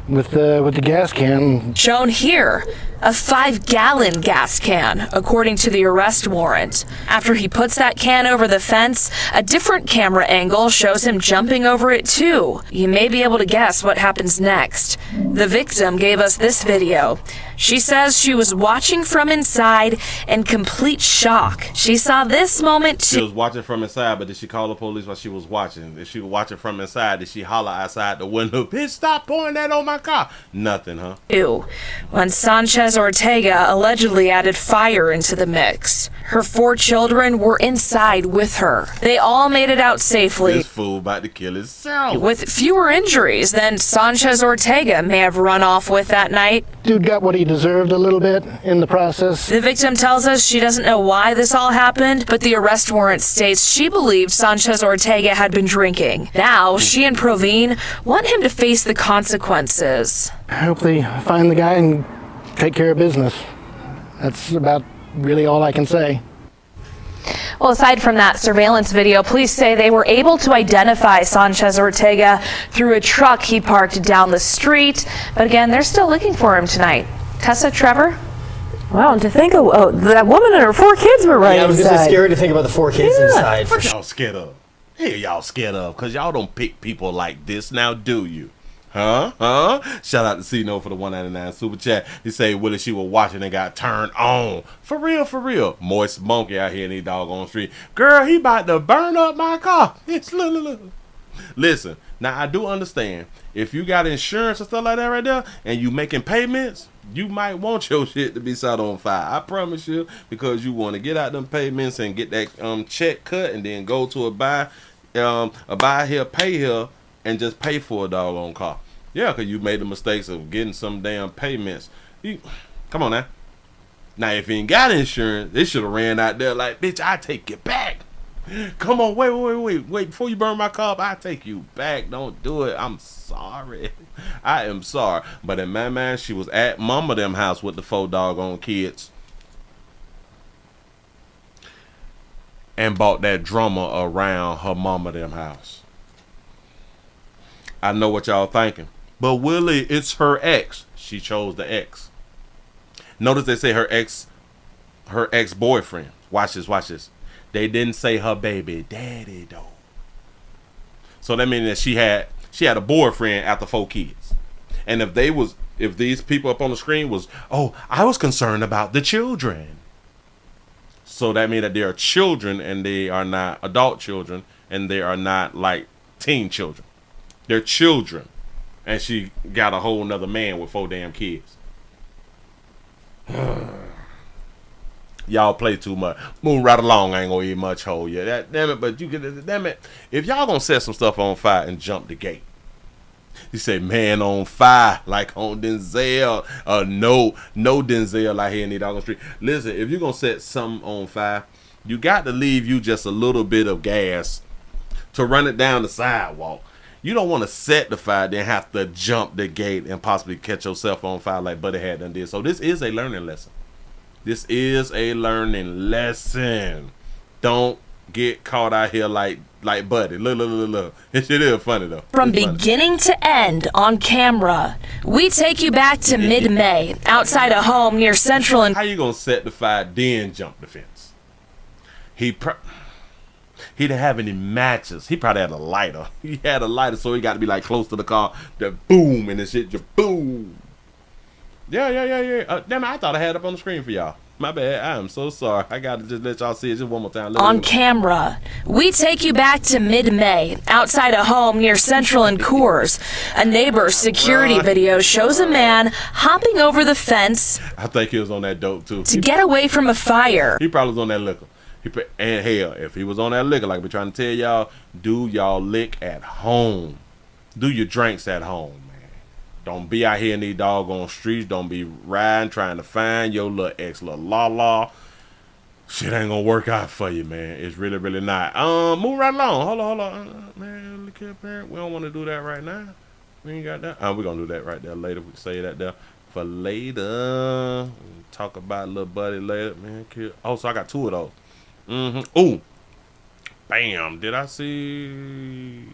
with the gas can. Shown here, a 5-gallon gas can, according to the arrest warrant. After he puts that can over the fence, a different camera angle shows him jumping over it too. You may be able to guess what happens next. The victim gave us this video. She says she was watching from inside in complete shock. She saw this moment too. She was watching from inside, but did she call the police while she was watching? If she was watching from inside, did she holler outside the window, "Bitch, stop pouring that on my car"? Nothing, huh? When Sanchez Ortega allegedly added fire into the mix. Her 4 children were inside with her. They all made it out safely. This fool about to kill himself. With fewer injuries than Sanchez Ortega may have run off with that night. Dude got what he deserved a little bit in the process. The victim tells us she doesn't know why this all happened, but the arrest warrant states she believed Sanchez Ortega had been drinking. Now, she and Provine want him to face the consequences. I hope they find the guy and take care of business. That's about really all I can say. Well, aside from that surveillance video, police say they were able to identify Sanchez Ortega through a truck he parked down the street. But again, they're still looking for him tonight. Tessa, Trevor? Wow, and to think of that woman and her 4 kids were right inside. Yeah, I was just scary to think about the 4 kids inside. What y'all scared of? Hey, y'all scared of? Because y'all don't pick people like this now, do you? Huh? Shout out to C-No for the $1.99 super chat. He say, Willie, she was watching and got turned on. For real. Moist monkey out here in these doggone street. Girl, he about to burn up my car. Look. Listen, now I do understand. If you got insurance and stuff like that right there, and you making payments, you might want your shit to be set on fire. I promise you, because you want to get out them payments and get that check cut and then go to a buy here, pay here, and just pay for a doggone car. Yeah, because you made the mistakes of getting some damn payments. Come on now. Now, if you ain't got insurance, they should have ran out there like, bitch, I take you back. Come on, wait. Before you burn my car up, I take you back. Don't do it. I'm sorry. I am sorry. But in my mind, she was at mama them house with the 4 doggone kids and bought that drummer around her mama them house. I know what y'all thinking. But Willie, it's her ex. She chose the ex. Notice they say her ex-boyfriend. Watch this. They didn't say her baby daddy though. So that means that she had a boyfriend after 4 kids. And if these people up on the screen was, I was concerned about the children. So that means that they are children and they are not adult children and they are not like teen children. They're children. And she got a whole nother man with 4 damn kids. Y'all play too much. Move right along. I ain't gonna eat much hole yet. Damn it. If y'all gonna set some stuff on fire and jump the gate. You say man on fire like on Denzel. No Denzel out here in the doggone street. Listen, if you're gonna set something on fire, you got to leave you just a little bit of gas to run it down the sidewalk. You don't want to set the fire, then have to jump the gate and possibly catch yourself on fire like Buddy had done did. So this is a learning lesson. Don't get caught out here like Buddy. Look. It shit is funny though. From beginning to end on camera, we take you back to mid-May outside a home near Central and... How you gonna set the fire then jump the fence? He didn't have any matches. He probably had a lighter. He had a lighter, so he got to be like close to the car. The boom, and the shit just boom. Yeah. Damn it, I thought I had it up on the screen for y'all. My bad. I am so sorry. I got to just let y'all see it just one more time. On camera, we take you back to mid-May outside a home near Central and Coors. A neighbor's security video shows a man hopping over the fence. I think he was on that dope too. To get away from a fire. He probably was on that liquor. And hell, if he was on that liquor, like we're trying to tell y'all, do y'all lick at home. Do your drinks at home, man. Don't be out here in these doggone streets. Don't be riding trying to find your little ex, little la. Shit ain't gonna work out for you, man. It's really, really not. Move right along. Hold on. Man, look here, parent. We don't want to do that right now. We ain't got that. We're gonna do that right there later. We can say that there for later. We'll talk about little buddy later, man. Oh, so I got two of those. Ooh. Bam. Did I see?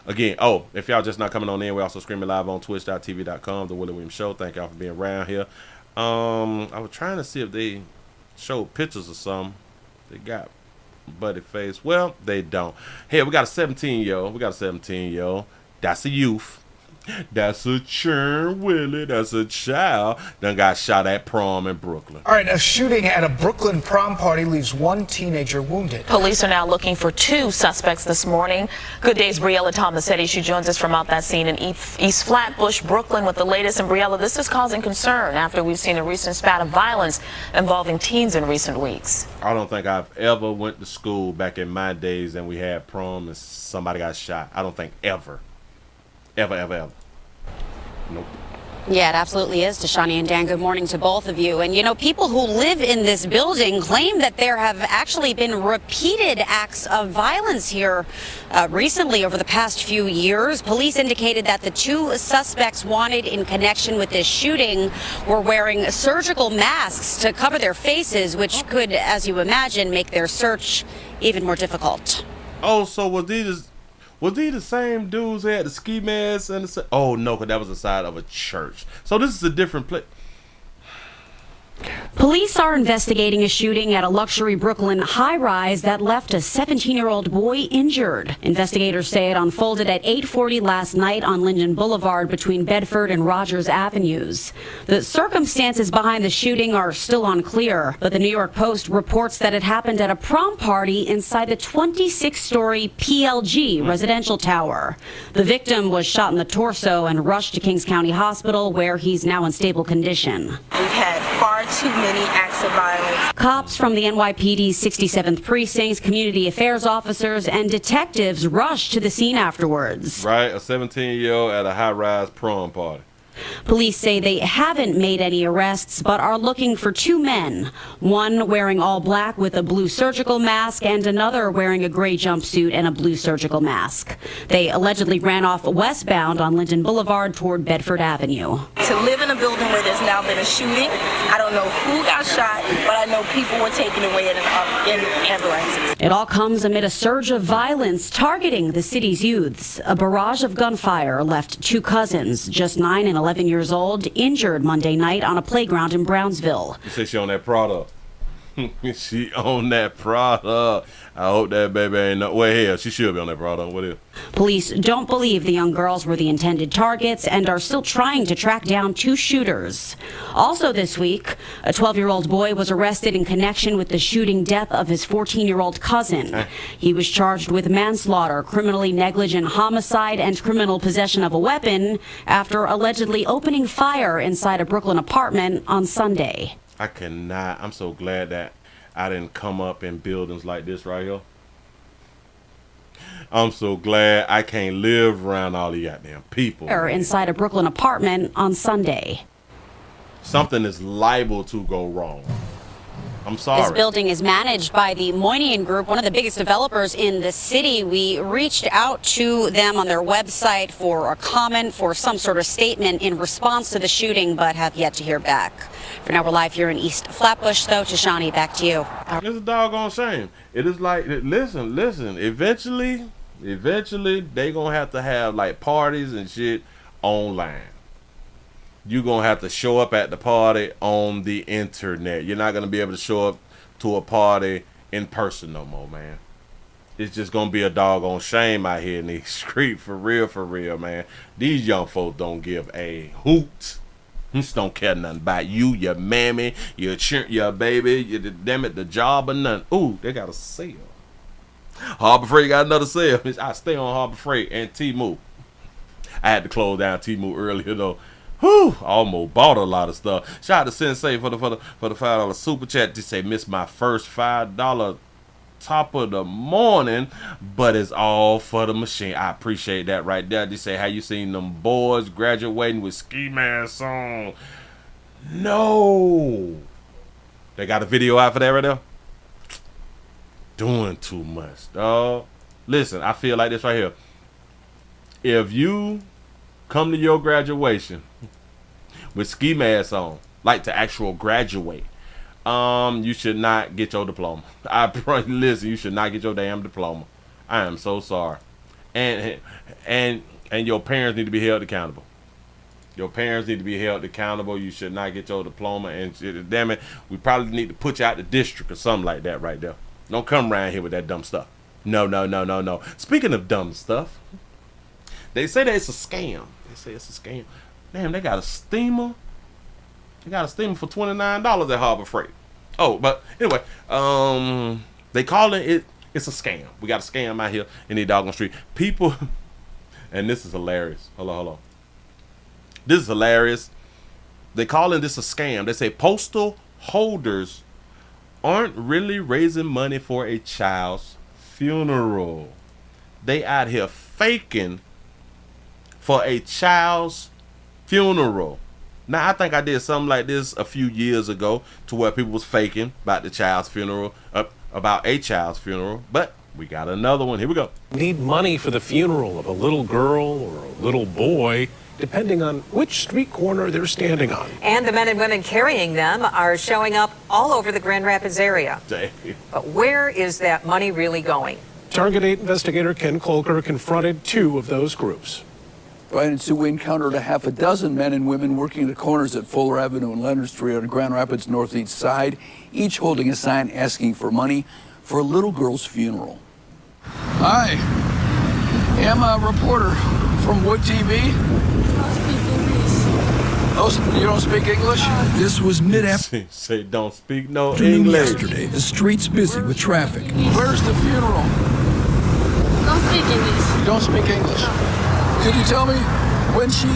Again, if y'all just not coming on in, we also streaming live on twitch.tv.com, The Willie Williams Show. Thank y'all for being around here. I was trying to see if they showed pictures or something. They got buddy face. Well, they don't. Hey, we got a 17-year-old. That's a youth. That's a churn, Willie. That's a child. Done got shot at prom in Brooklyn. All right, a shooting at a Brooklyn prom party leaves one teenager wounded. Police are now looking for 2 suspects this morning. Good day's Briella Tomasetti. She joins us from out that scene in East Flatbush, Brooklyn, with the latest. And Briella, this is causing concern after we've seen a recent spat of violence involving teens in recent weeks. I don't think I've ever went to school back in my days and we had prom and somebody got shot. I don't think ever. Ever. Nope. Yeah, it absolutely is, Tashani and Dan. Good morning to both of you. And, you know, people who live in this building claim that there have actually been repeated acts of violence here recently over the past few years. Police indicated that the 2 suspects wanted in connection with this shooting were wearing surgical masks to cover their faces, which could, as you imagine, make their search even more difficult. Oh, so was these the same dudes that had the ski masks and the... Oh, no, because that was the side of a church. So this is a different place. Police are investigating a shooting at a luxury Brooklyn high-rise that left a 17-year-old boy injured. Investigators say it unfolded at 8:40 last night on Linden Boulevard between Bedford and Rogers Avenues. The circumstances behind the shooting are still unclear, but the New York Post reports that it happened at a prom party inside the 26-story PLG residential tower. The victim was shot in the torso and rushed to Kings County Hospital, where he's now in stable condition. We've had far too many acts of violence. Cops from the NYPD's 67th Precinct, community affairs officers, and detectives rushed to the scene afterwards. Right, a 17-year-old at a high-rise prom party. Police say they haven't made any arrests, but are looking for 2 men, one wearing all black with a blue surgical mask and another wearing a gray jumpsuit and a blue surgical mask. They allegedly ran off westbound on Linden Boulevard toward Bedford Avenue. To live in a building where there's now been a shooting, I don't know who got shot, but I know people were taken away in ambulances. It all comes amid a surge of violence targeting the city's youths. A barrage of gunfire left 2 cousins, just 9 and 11 years old, injured Monday night on a playground in Brownsville. You say she on that product. She on that product. I hope that baby ain't no... Well, hell, she should be on that product. What is? Police don't believe the young girls were the intended targets and are still trying to track down 2 shooters. Also this week, a 12-year-old boy was arrested in connection with the shooting death of his 14-year-old cousin. He was charged with manslaughter, criminally negligent homicide, and criminal possession of a weapon after allegedly opening fire inside a Brooklyn apartment on Sunday. I cannot. I'm so glad that I didn't come up in buildings like this right here. I'm so glad I can't live around all the goddamn people. Inside a Brooklyn apartment on Sunday. Something is liable to go wrong. I'm sorry. This building is managed by the Moynihan Group, one of the biggest developers in the city. We reached out to them on their website for a comment, for some sort of statement in response to the shooting, but have yet to hear back. For now, we're live here in East Flatbush, though. Tashani, back to you. It's a doggone shame. It is like, listen. Eventually, they gonna have like parties and shit online. You're going to have to show up at the party on the internet. You're not going to be able to show up to a party in person no more, man. It's just going to be a doggone shame out here in these streets. For real, man. These young folks don't give a hoot. Just don't care nothing about you, your mammy, your baby, the job or nothing. Ooh, they got a sale. Harbor Freight got another sale. I stay on Harbor Freight and Temu. I had to close down Temu earlier, though. Whew, almost bought a lot of stuff. Shout out to Sensei for the $5 super chat. Just say missed my first $5 top of the morning, but it's all for the machine. I appreciate that right there. Just say how you seen them boys graduating with ski masks on. No, they got a video out for that right there. Doing too much, dog. Listen, I feel like this right here. If you come to your graduation with ski masks on, like to actual graduate, you should not get your diploma. Listen, you should not get your damn diploma. I am so sorry. And your parents need to be held accountable. Your parents need to be held accountable. You should not get your diploma. And damn it, we probably need to put you out the district or something like that right there. Don't come around here with that dumb stuff. No. Speaking of dumb stuff, they say that it's a scam. They say it's a scam. Damn, they got a steamer. They got a steamer for $29 at Harbor Freight. Oh, but anyway, they call it's a scam. We got a scam out here in the doggone street. People, and this is hilarious. Hold on. This is hilarious. They calling this a scam. They say postal holders aren't really raising money for a child's funeral. They out here faking for a child's funeral. Now, I think I did something like this a few years ago to where people was faking about the child's funeral, about a child's funeral, but we got another one. Here we go. Need money for the funeral of a little girl or a little boy, depending on which street corner they're standing on. And the men and women carrying them are showing up all over the Grand Rapids area. But where is that money really going? Target 8 investigator Ken Kolker confronted 2 of those groups. Brian and Sue, we encountered a half a dozen men and women working the corners at Fuller Avenue and Leonard Street on Grand Rapids' northeast side, each holding a sign asking for money for a little girl's funeral. Hi, I'm a reporter from Wood TV. You don't speak English? This was mid-afternoon. Say don't speak no English. Yesterday, the street's busy with traffic. Where's the funeral? Don't speak English. You don't speak English? Could you tell me when she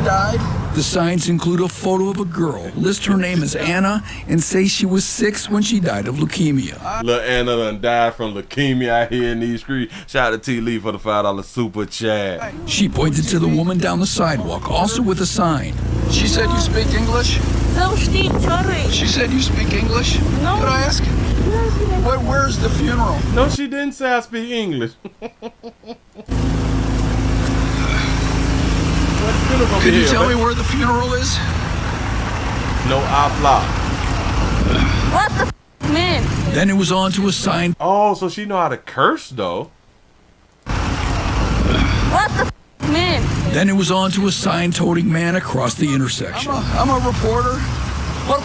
died? The signs include a photo of a girl, list her name as Anna, and say she was 6 when she died of leukemia. Little Anna done died from leukemia out here in these streets. Shout out to T. Lee for the $5 super chat. She pointed to the woman down the sidewalk, also with a sign. She said, "You speak English?" She said, "You speak English?" No. Could I ask? Where's the funeral? No, she didn't say I speak English. Could you tell me where the funeral is? No habla. What the man? Then it was on to a sign. Oh, so she know how to curse though. What the man? Then it was on to a sign toting man across the intersection. I'm a reporter. I'm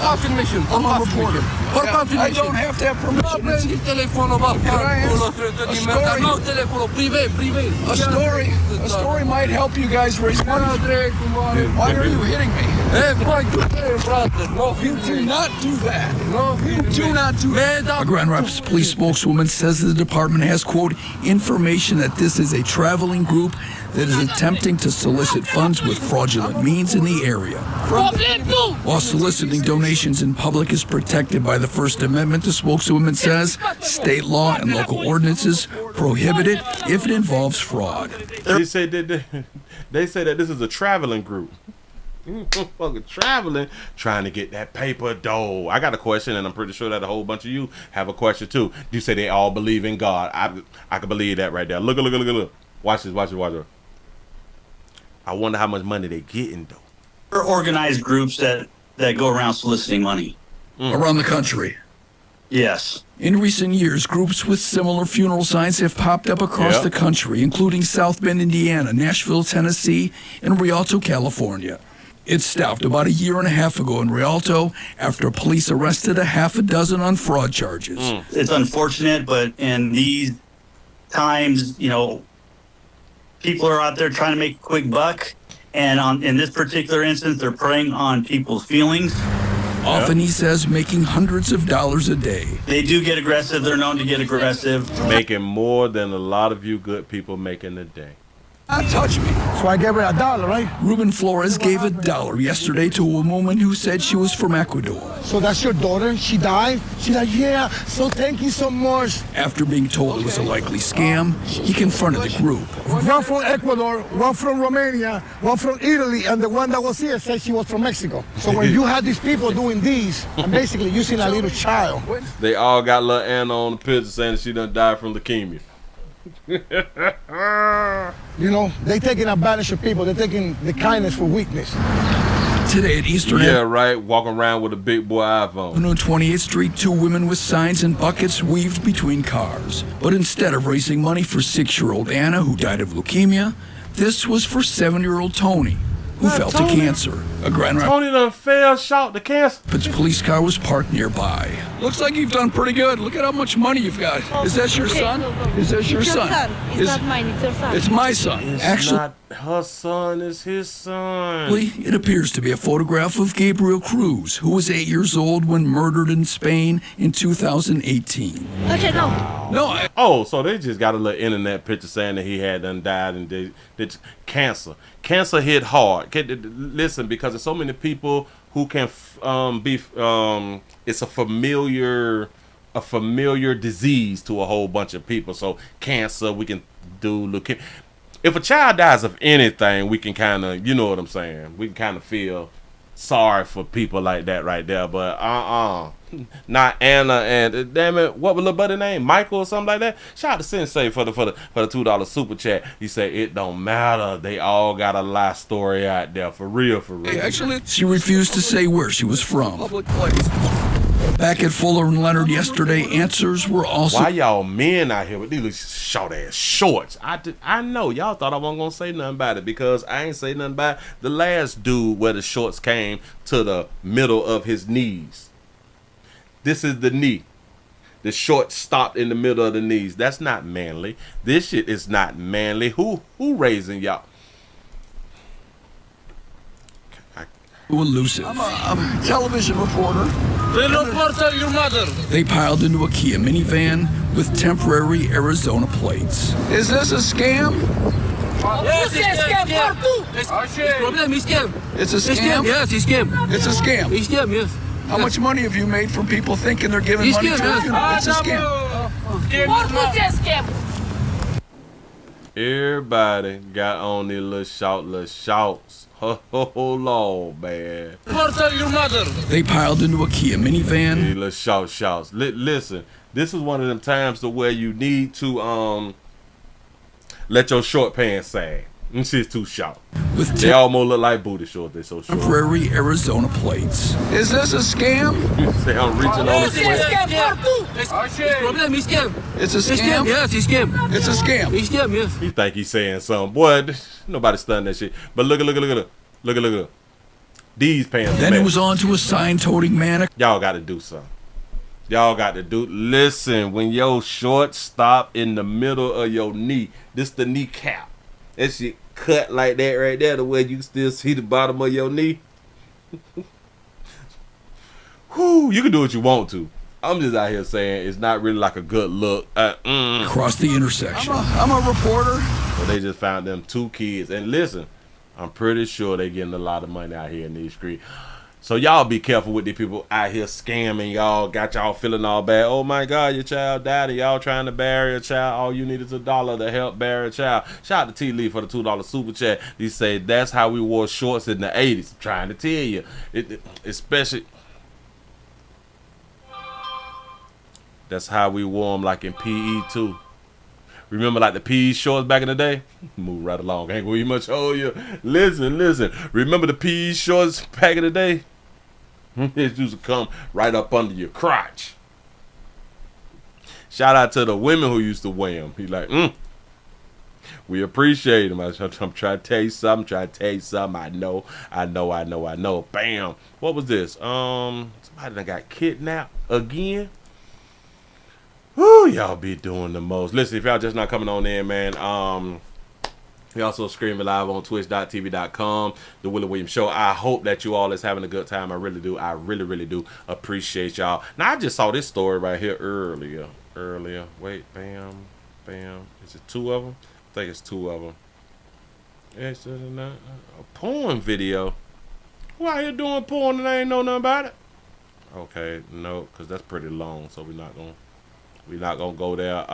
a reporter. I don't have to have permission. A story might help you guys raise money. Why are you hitting me? You do not do that. You do not do that. A Grand Rapids police spokeswoman says the department has, quote, information that this is a traveling group that is attempting to solicit funds with fraudulent means in the area. While soliciting donations in public is protected by the First Amendment, the spokeswoman says state law and local ordinances prohibit it if it involves fraud. They say that this is a traveling group. Fucking traveling, trying to get that paper dough. I got a question, and I'm pretty sure that a whole bunch of you have a question too. You say they all believe in God. I can believe that right there. Look. Watch this. I wonder how much money they getting though. There are organized groups that go around soliciting money. Around the country. Yes. In recent years, groups with similar funeral signs have popped up across the country, including South Bend, Indiana, Nashville, Tennessee, and Rialto, California. It stopped about a year and a half ago in Rialto after police arrested a half a dozen on fraud charges. It's unfortunate, but in these times, people are out there trying to make a quick buck, and in this particular instance, they're preying on people's feelings. Often, he says, making hundreds of dollars a day. They do get aggressive. They're known to get aggressive. Making more than a lot of you good people make in a day. Not touch me. So I gave her $1, right? Ruben Flores gave $1 yesterday to a woman who said she was from Ecuador. So that's your daughter? She died? She's like, yeah, so thank you so much. After being told it was a likely scam, he confronted the group. One from Ecuador, one from Romania, one from Italy, and the one that was here said she was from Mexico. So when you had these people doing these, and basically using a little child. They all got little Anna on the picture saying she done died from leukemia. You know, they taking advantage of people. They're taking the kindness for weakness. Today at Eastern. Yeah, right. Walking around with a big boy iPhone. On 28th Street, two women with signs and buckets weaved between cars. But instead of raising money for 6-year-old Anna, who died of leukemia, this was for 7-year-old Tony, who fell to cancer. A Grand Tony done fell shot to cancer. Rapids police car was parked nearby. Looks like you've done pretty good. Look at how much money you've got. Is that your son? Is that your son? It's not mine, it's your son. It's my son. It's Actually, not her son, it's his son. it appears to be a photograph of Gabriel Cruz, who was 8 years old when murdered in Spain in 2018. Okay, no. No. Oh, so they just got a little internet picture saying that he had done died and did cancer. Cancer hit hard. Listen, because there's so many people who can it's a familiar disease to a whole bunch of people. So cancer, we can do leukemia. If a child dies of anything, we can kind of, you know what I'm saying, we can kind of feel sorry for people like that right there. But not Anna and damn it, what was little buddy name? Michael or something like that. Shout out to Sensei for the $2 super chat. He said it don't matter. They all got a lie story out there for real, for real. Actually, she refused to say where she was from. Public place. Back at Fuller and Leonard yesterday, answers were also. Why y'all men out here with these short ass shorts? I know y'all thought I wasn't gonna say nothing about it because I ain't say nothing about the last dude where the shorts came to the middle of his knees. This is the knee. The shorts stopped in the middle of the knees. That's not manly. This shit is not manly. Who raising y'all? Elusive. I'm a television reporter. Your mother. They piled into a Kia minivan with temporary Arizona plates. Is this a scam? Yes, it's scam. It's a scam? Yes, it's scam. It's a scam. It's scam, yes. How much money have you made from people thinking they're giving money to a funeral? It's a scam. Everybody got on these little shorts. Oh, Lord, man. Your mother. They piled into a Kia minivan. These little shorts. Listen, this is one of them times to where you need to let your short pants sag. Them shit's too short. They almost look like booty shorts. They're so short. Temporary Arizona plates. Is this a scam? You say I'm reaching on the It's scam. It's a scam? Yes, it's scam. It's a scam. It's scam, yes. He think he's saying something. Boy, nobody stunned that shit. But look at these pants. Then it was on to a sign-toting man. Y'all got to do something. Y'all got to do. Listen, when your shorts stop in the middle of your knee, this the kneecap. That shit cut like that right there, the way you can still see the bottom of your knee. Whew, you can do what you want to. I'm just out here saying it's not really like a good look. Across the intersection. I'm a reporter. But they just found them 2 kids. And listen, I'm pretty sure they getting a lot of money out here in these streets. So y'all be careful with these people out here scamming y'all, got y'all feeling all bad. Oh my God, your child died and y'all trying to bury a child. All you need is $1 to help bury a child. Shout out to T. Lee for the $2 super chat. He said that's how we wore shorts in the 80s. I'm trying to tell you. Especially, that's how we wore them like in PE too. Remember like the PE shorts back in the day? Move right along. Ain't gonna be much hold you. Listen. Remember the PE shorts back in the day? It used to come right up under your crotch. Shout out to the women who used to wear them. He's like, we appreciate them. I'm trying to tell you something. I know. Bam. What was this? Somebody done got kidnapped again. Woo, y'all be doing the most. Listen, if y'all just not coming on in, man, we also streaming live on twitch.tv.com, The Willie Williams Show. I hope that you all is having a good time. I really do. I really do appreciate y'all. Now, I just saw this story right here earlier. Wait, bam. Is it 2 of them? I think it's 2 of them. It's a porn video. Why you doing porn and I ain't know nothing about it? Okay, no, because that's pretty long, so we're not gonna go there.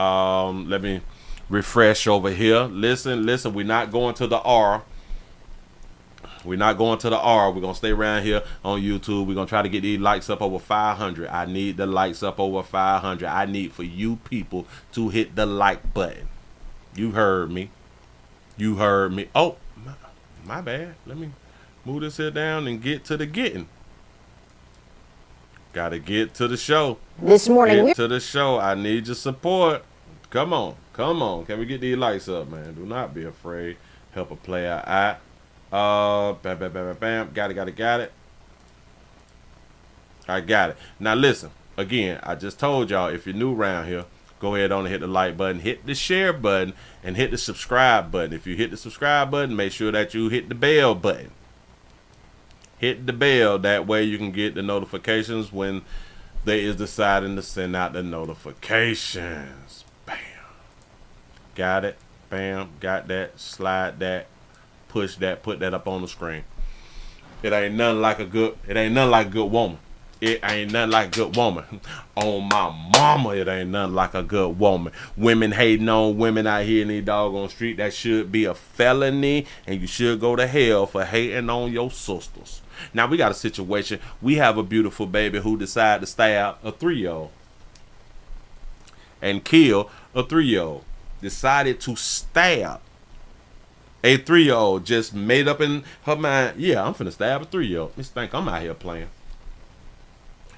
Let me refresh over here. Listen, we're not going to the R. We're not going to the R. We're gonna stay around here on YouTube. We're gonna try to get these likes up over 500. I need the likes up over 500. I need for you people to hit the like button. You heard me. You heard me. Oh, my bad. Let me move this here down and get to the getting. Gotta get to the show. This morning, get to the show. I need your support. Come on. Can we get these lights up, man? Do not be afraid. Help a player out. Bam. Got it. I got it. Now listen. Again, I just told y'all, if you're new around here, go ahead on and hit the like button, hit the share button, and hit the subscribe button. If you hit the subscribe button, make sure that you hit the bell button. Hit the bell. That way you can get the notifications when they is deciding to send out the notifications. Bam. Got it. Bam. Got that. Slide that. Push that. Put that up on the screen. It ain't nothing like a good woman. It ain't nothing like a good woman. On my mama, it ain't nothing like a good woman. Women hating on women out here in these doggone street, that should be a felony, and you should go to hell for hating on your sisters. Now, we got a situation. We have a beautiful baby who decided to stab a 3-year-old and kill a 3-year-old. Decided to stab a 3-year-old. Just made up in her mind, yeah, I'm finna stab a 3-year-old. Just think I'm out here playing.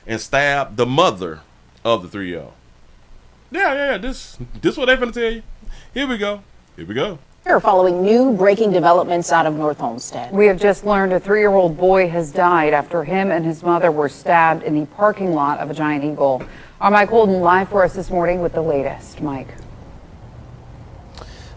And stab the mother of the 3-year-old. Yeah. This what they finna tell you. Here we go. Following new breaking developments out of North Olmsted. We have just learned a 3-year-old boy has died after him and his mother were stabbed in the parking lot of a Giant Eagle. Our Mike Holden live for us this morning with the latest. Mike.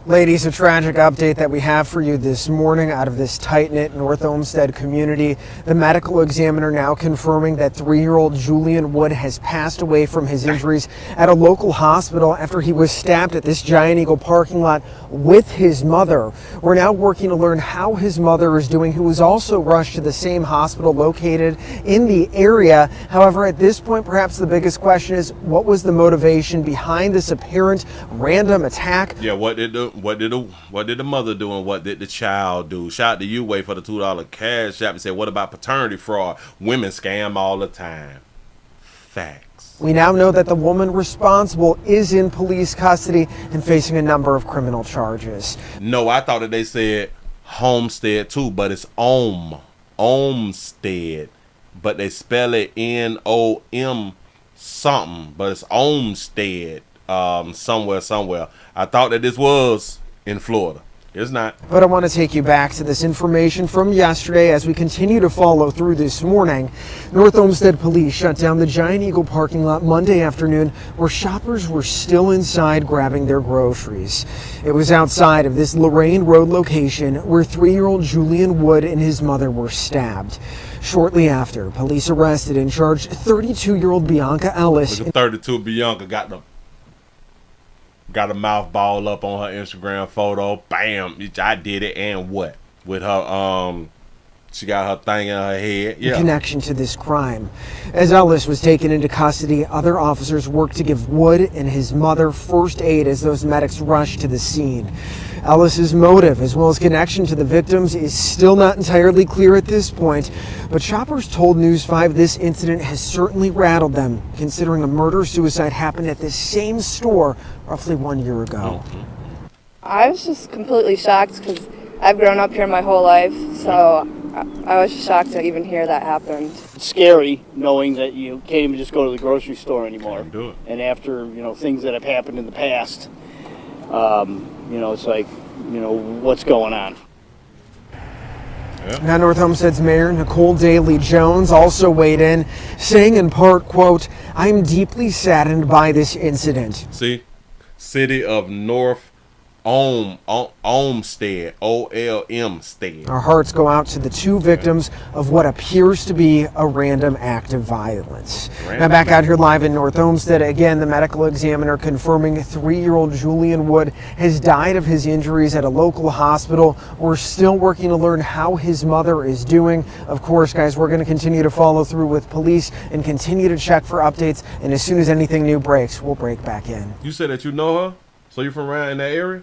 Ladies, a tragic update that we have for you this morning out of this tight-knit North Olmsted community. The medical examiner now confirming that 3-year-old Julian Wood has passed away from his injuries at a local hospital after he was stabbed at this Giant Eagle parking lot with his mother. We're now working to learn how his mother is doing, who was also rushed to the same hospital located in the area. However, at this point, perhaps the biggest question is, what was the motivation behind this apparent random attack? Yeah, what did the mother do and what did the child do? Shout out to you, wait for the $2 cash app and say, what about paternity fraud? Women scam all the time. Facts. We now know that the woman responsible is in police custody and facing a number of criminal charges. No, I thought that they said Homestead too, but it's Olmstead. But they spell it N-O-M something, but it's Olmstead. Somewhere. I thought that this was in Florida. It's not. But I want to take you back to this information from yesterday as we continue to follow through this morning. North Olmsted police shut down the Giant Eagle parking lot Monday afternoon where shoppers were still inside grabbing their groceries. It was outside of this Lorraine Road location where 3-year-old Julian Wood and his mother were stabbed. Shortly after, police arrested and charged 32-year-old Bianca Ellis. Look at 32 Bianca got a mouth ball up on her Instagram photo. Bam. I did it. And what? With her, she got her thing in her head. Yeah. In connection to this crime. As Ellis was taken into custody, other officers worked to give Wood and his mother first aid as those medics rushed to the scene. Ellis's motive, as well as connection to the victims, is still not entirely clear at this point, but shoppers told News 5 this incident has certainly rattled them, considering a murder-suicide happened at this same store roughly 1 year ago. I was just completely shocked because I've grown up here my whole life, so I was just shocked to even hear that happened. It's scary knowing that you can't even just go to the grocery store anymore. Can't do it. And after, things that have happened in the past, it's like, what's going on? Now, North Olmsted's Mayor Nicole Daly Jones also weighed in, saying in part, quote, "I'm deeply saddened by this incident." See, city of North Olmstead, O-L-M-Stead. Our hearts go out to the two victims of what appears to be a random act of violence. Now back out here live in North Olmsted, again, the medical examiner confirming 3-year-old Julian Wood has died of his injuries at a local hospital. We're still working to learn how his mother is doing. Of course, guys, we're going to continue to follow through with police and continue to check for updates. And as soon as anything new breaks, we'll break back in. You said that you know her? So you're from around in that area?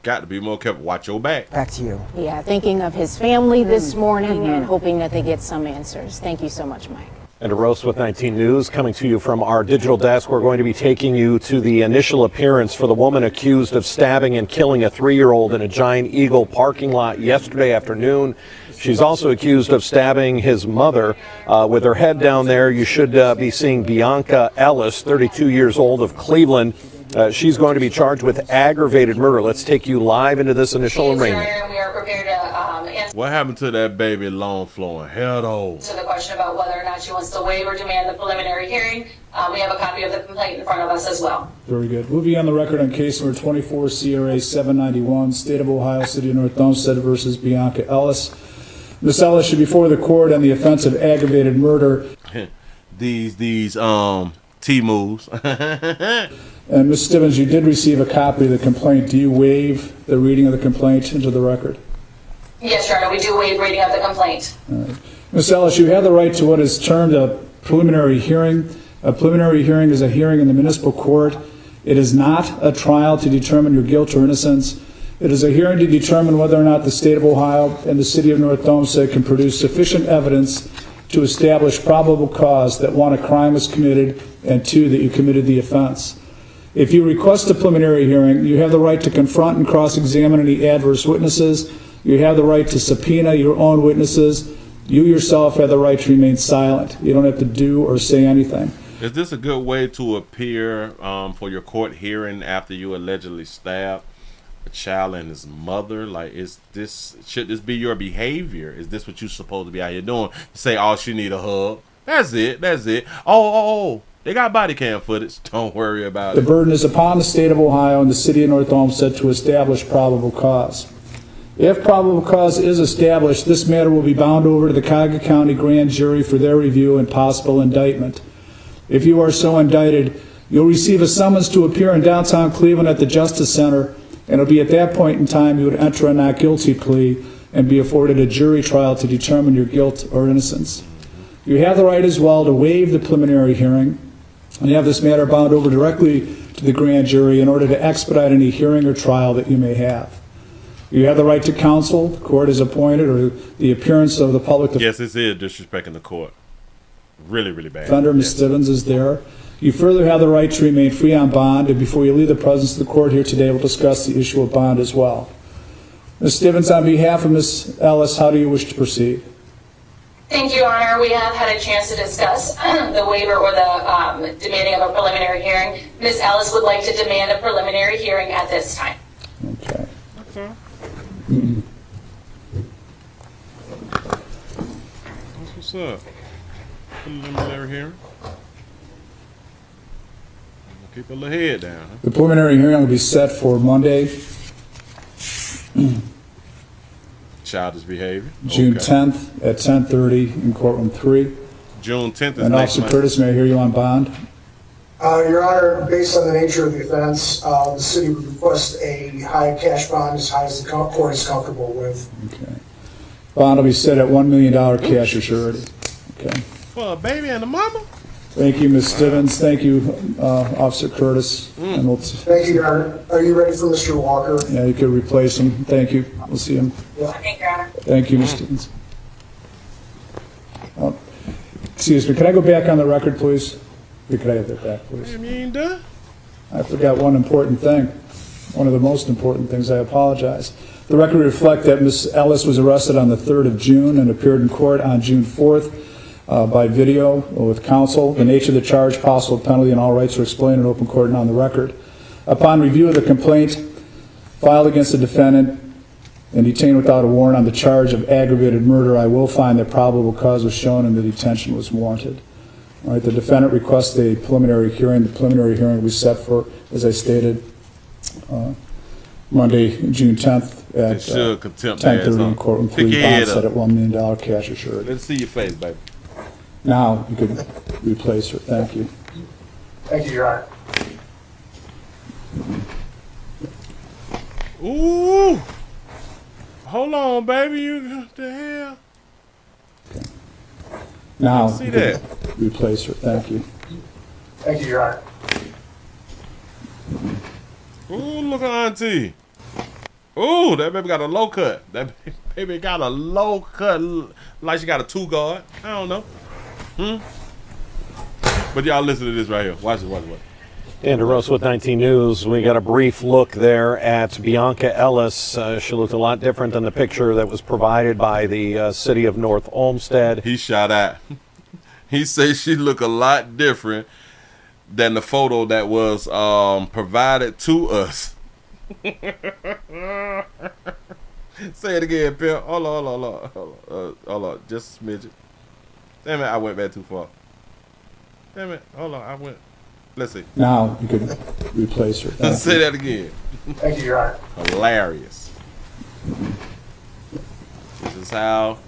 Got to be more careful. Watch your back. Back to you. Yeah, thinking of his family this morning and hoping that they get some answers. Thank you so much, Mike. And a roast with 19 News coming to you from our digital desk. We're going to be taking you to the initial appearance for the woman accused of stabbing and killing a 3-year-old in a Giant Eagle parking lot yesterday afternoon. She's also accused of stabbing his mother with her head down there. You should be seeing Bianca Ellis, 32 years old, of Cleveland. She's going to be charged with aggravated murder. Let's take you live into this initial arraignment. We are prepared to answer What happened to that baby long flowing hair though? the question about whether or not she wants to waive or demand the preliminary hearing. We have a copy of the complaint in front of us as well. Very good. We'll be on the record on case number 24 CRA 791, State of Ohio, City of North Olmsted versus Bianca Ellis. Ms. Ellis should be before the court on the offense of aggravated murder. these T-moves. And Ms. Stevens, you did receive a copy of the complaint. Do you waive the reading of the complaint into the record? Yes, Your Honor, we do waive reading of the complaint. All right. Ms. Ellis, you have the right to what is termed a preliminary hearing. A preliminary hearing is a hearing in the municipal court. It is not a trial to determine your guilt or innocence. It is a hearing to determine whether or not the state of Ohio and the city of North Olmsted can produce sufficient evidence to establish probable cause that 1, a crime was committed, and 2, that you committed the offense. If you request a preliminary hearing, you have the right to confront and cross-examine any adverse witnesses. You have the right to subpoena your own witnesses. You yourself have the right to remain silent. You don't have to do or say anything. Is this a good way to appear for your court hearing after you allegedly stabbed a child and his mother? Like, should this be your behavior? Is this what you're supposed to be out here doing? Say, oh, she need a hug. That's it. Oh, they got body cam footage. Don't worry about it. The burden is upon the state of Ohio and the city of North Olmsted to establish probable cause. If probable cause is established, this matter will be bound over to the Cuyahoga County Grand Jury for their review and possible indictment. If you are so indicted, you'll receive a summons to appear in downtown Cleveland at the Justice Center, and it'll be at that point in time you would enter a not guilty plea and be afforded a jury trial to determine your guilt or innocence. You have the right as well to waive the preliminary hearing, and you have this matter bound over directly to the grand jury in order to expedite any hearing or trial that you may have. You have the right to counsel, the court is appointed, or the appearance of the public defender. Yes, this is disrespecting the court. Really, really bad. Ms. Stevens is there. You further have the right to remain free on bond, and before you leave the presence of the court here today, we'll discuss the issue of bond as well. Ms. Stevens, on behalf of Ms. Ellis, how do you wish to proceed? Thank you, Your Honor. We have had a chance to discuss the waiver or the demanding of a preliminary hearing. Ms. Ellis would like to demand a preliminary hearing at this time. Okay. What's up? Preliminary hearing. Keep a little head down. Huh? The preliminary hearing will be set for Monday, Childish behavior. June Okay. 10th at 10:30 in courtroom 3. June 10th is And next Officer month. Curtis, may I hear you on bond? Your Honor, based on the nature of the offense, the city would request a high cash bond as high as the court is comfortable with. Okay. Bond will be set at $1 million cash or surety. Okay. For a baby and a mama? Thank you, Ms. Stevens. Thank you, Officer Curtis. And we'll Thank you, Your Honor. Are you ready for Mr. Walker? yeah, you could replace him. Thank you. We'll see him. Thank you, Your Honor. Thank you, Ms. Stevens. Excuse me, can I go back on the record, please? Could I have that back, please? You ain't done? I forgot one important thing. One of the most important things. I apologize. The record reflect that Ms. Ellis was arrested on the 3rd of June and appeared in court on June 4th by video with counsel. The nature of the charge, possible penalty, and all rights are explained in open court and on the record. Upon review of the complaint filed against the defendant and detained without a warrant on the charge of aggravated murder, I will find that probable cause was shown and the detention was warranted. All right, the defendant requests a preliminary hearing. The preliminary hearing will be set for, as I stated, Monday, June 10th at should contempt 10:30 ass, in courtroom. Pick Plead your head bond set up. at $1 million cash assured. Let's see your face, baby. Now you can replace her. Thank you. Thank you, Your Honor. Ooh. Hold on, baby. You what the hell? Now see you that. can replace her. Thank you. Thank you, Your Honor. Ooh, look at Auntie. Ooh, that baby got a low cut. That baby got a low cut, like she got a 2-guard. I don't know. But y'all listen to this right here. Watch it, watch it, watch it. Dan DeRosa with 19 News. We got a brief look there at Bianca Ellis. She looked a lot different than the picture that was provided by the city of North Olmsted. He shot at. He says she look a lot different than the photo that was provided to us. Say it again, Pimp. Hold on. Just a smidget. Damn it, I went back too far. Damn it, hold on, I went. Let's see. Now you can replace her. Let's say that again. Thank you, Your Honor. Hilarious. This is how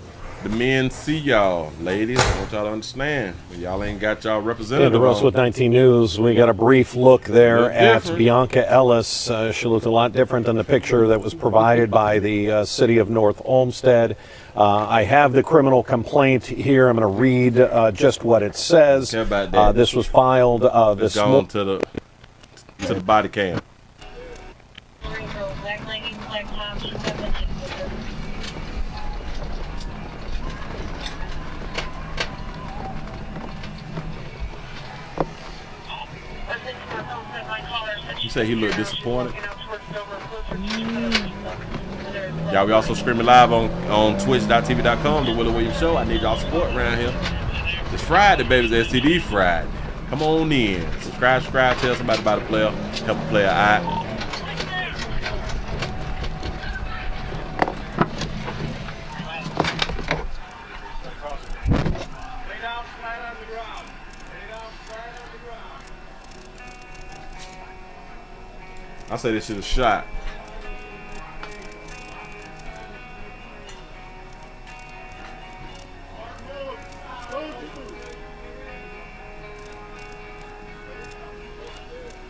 the men see y'all, ladies. I want y'all to understand. Y'all ain't got y'all Dan representative DeRosa on. with 19 News. We got a brief look there Look at different. Bianca Ellis. She looked a lot different than the picture that was provided by the city of North Olmsted. I have the criminal complaint here. I'm going to read just what it says. Care about that. This was filed Let's this go on morning. to the body cam. You say he looked disappointed. Y'all, we also streaming live on twitch.tv.com, the Willie Williams Show. I need y'all support around here. It's Friday, baby. It's STD Friday. Come on in. Subscribe, tell somebody about a player. Help a player out. I say this shit is shot.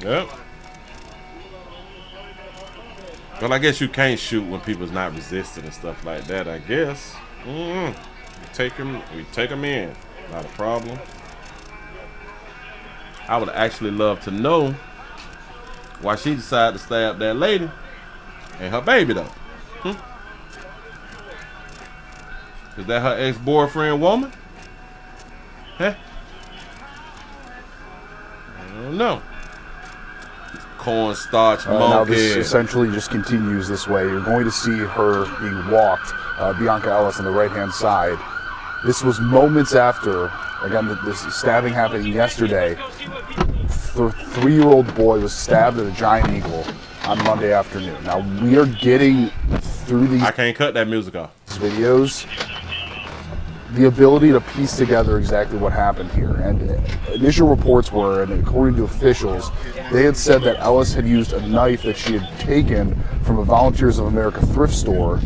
Yep. Well, I guess you can't shoot when people's not resisting and stuff like that, I guess. We take them in. Not a problem. I would actually love to know why she decided to stab that lady and her baby, though. Is that her ex-boyfriend woman? Huh? I don't know. Cornstarch Now monkey. this essentially just continues this way. You're going to see her being walked, Bianca Ellis on the right-hand side. This was moments after, again, this stabbing happening yesterday. The 3-year-old boy was stabbed at a Giant Eagle on Monday afternoon. Now we are getting through these. I can't cut that music off. Videos. The ability to piece together exactly what happened here. And initial reports were, and according to officials, they had said that Ellis had used a knife that she had taken from a Volunteers of America thrift store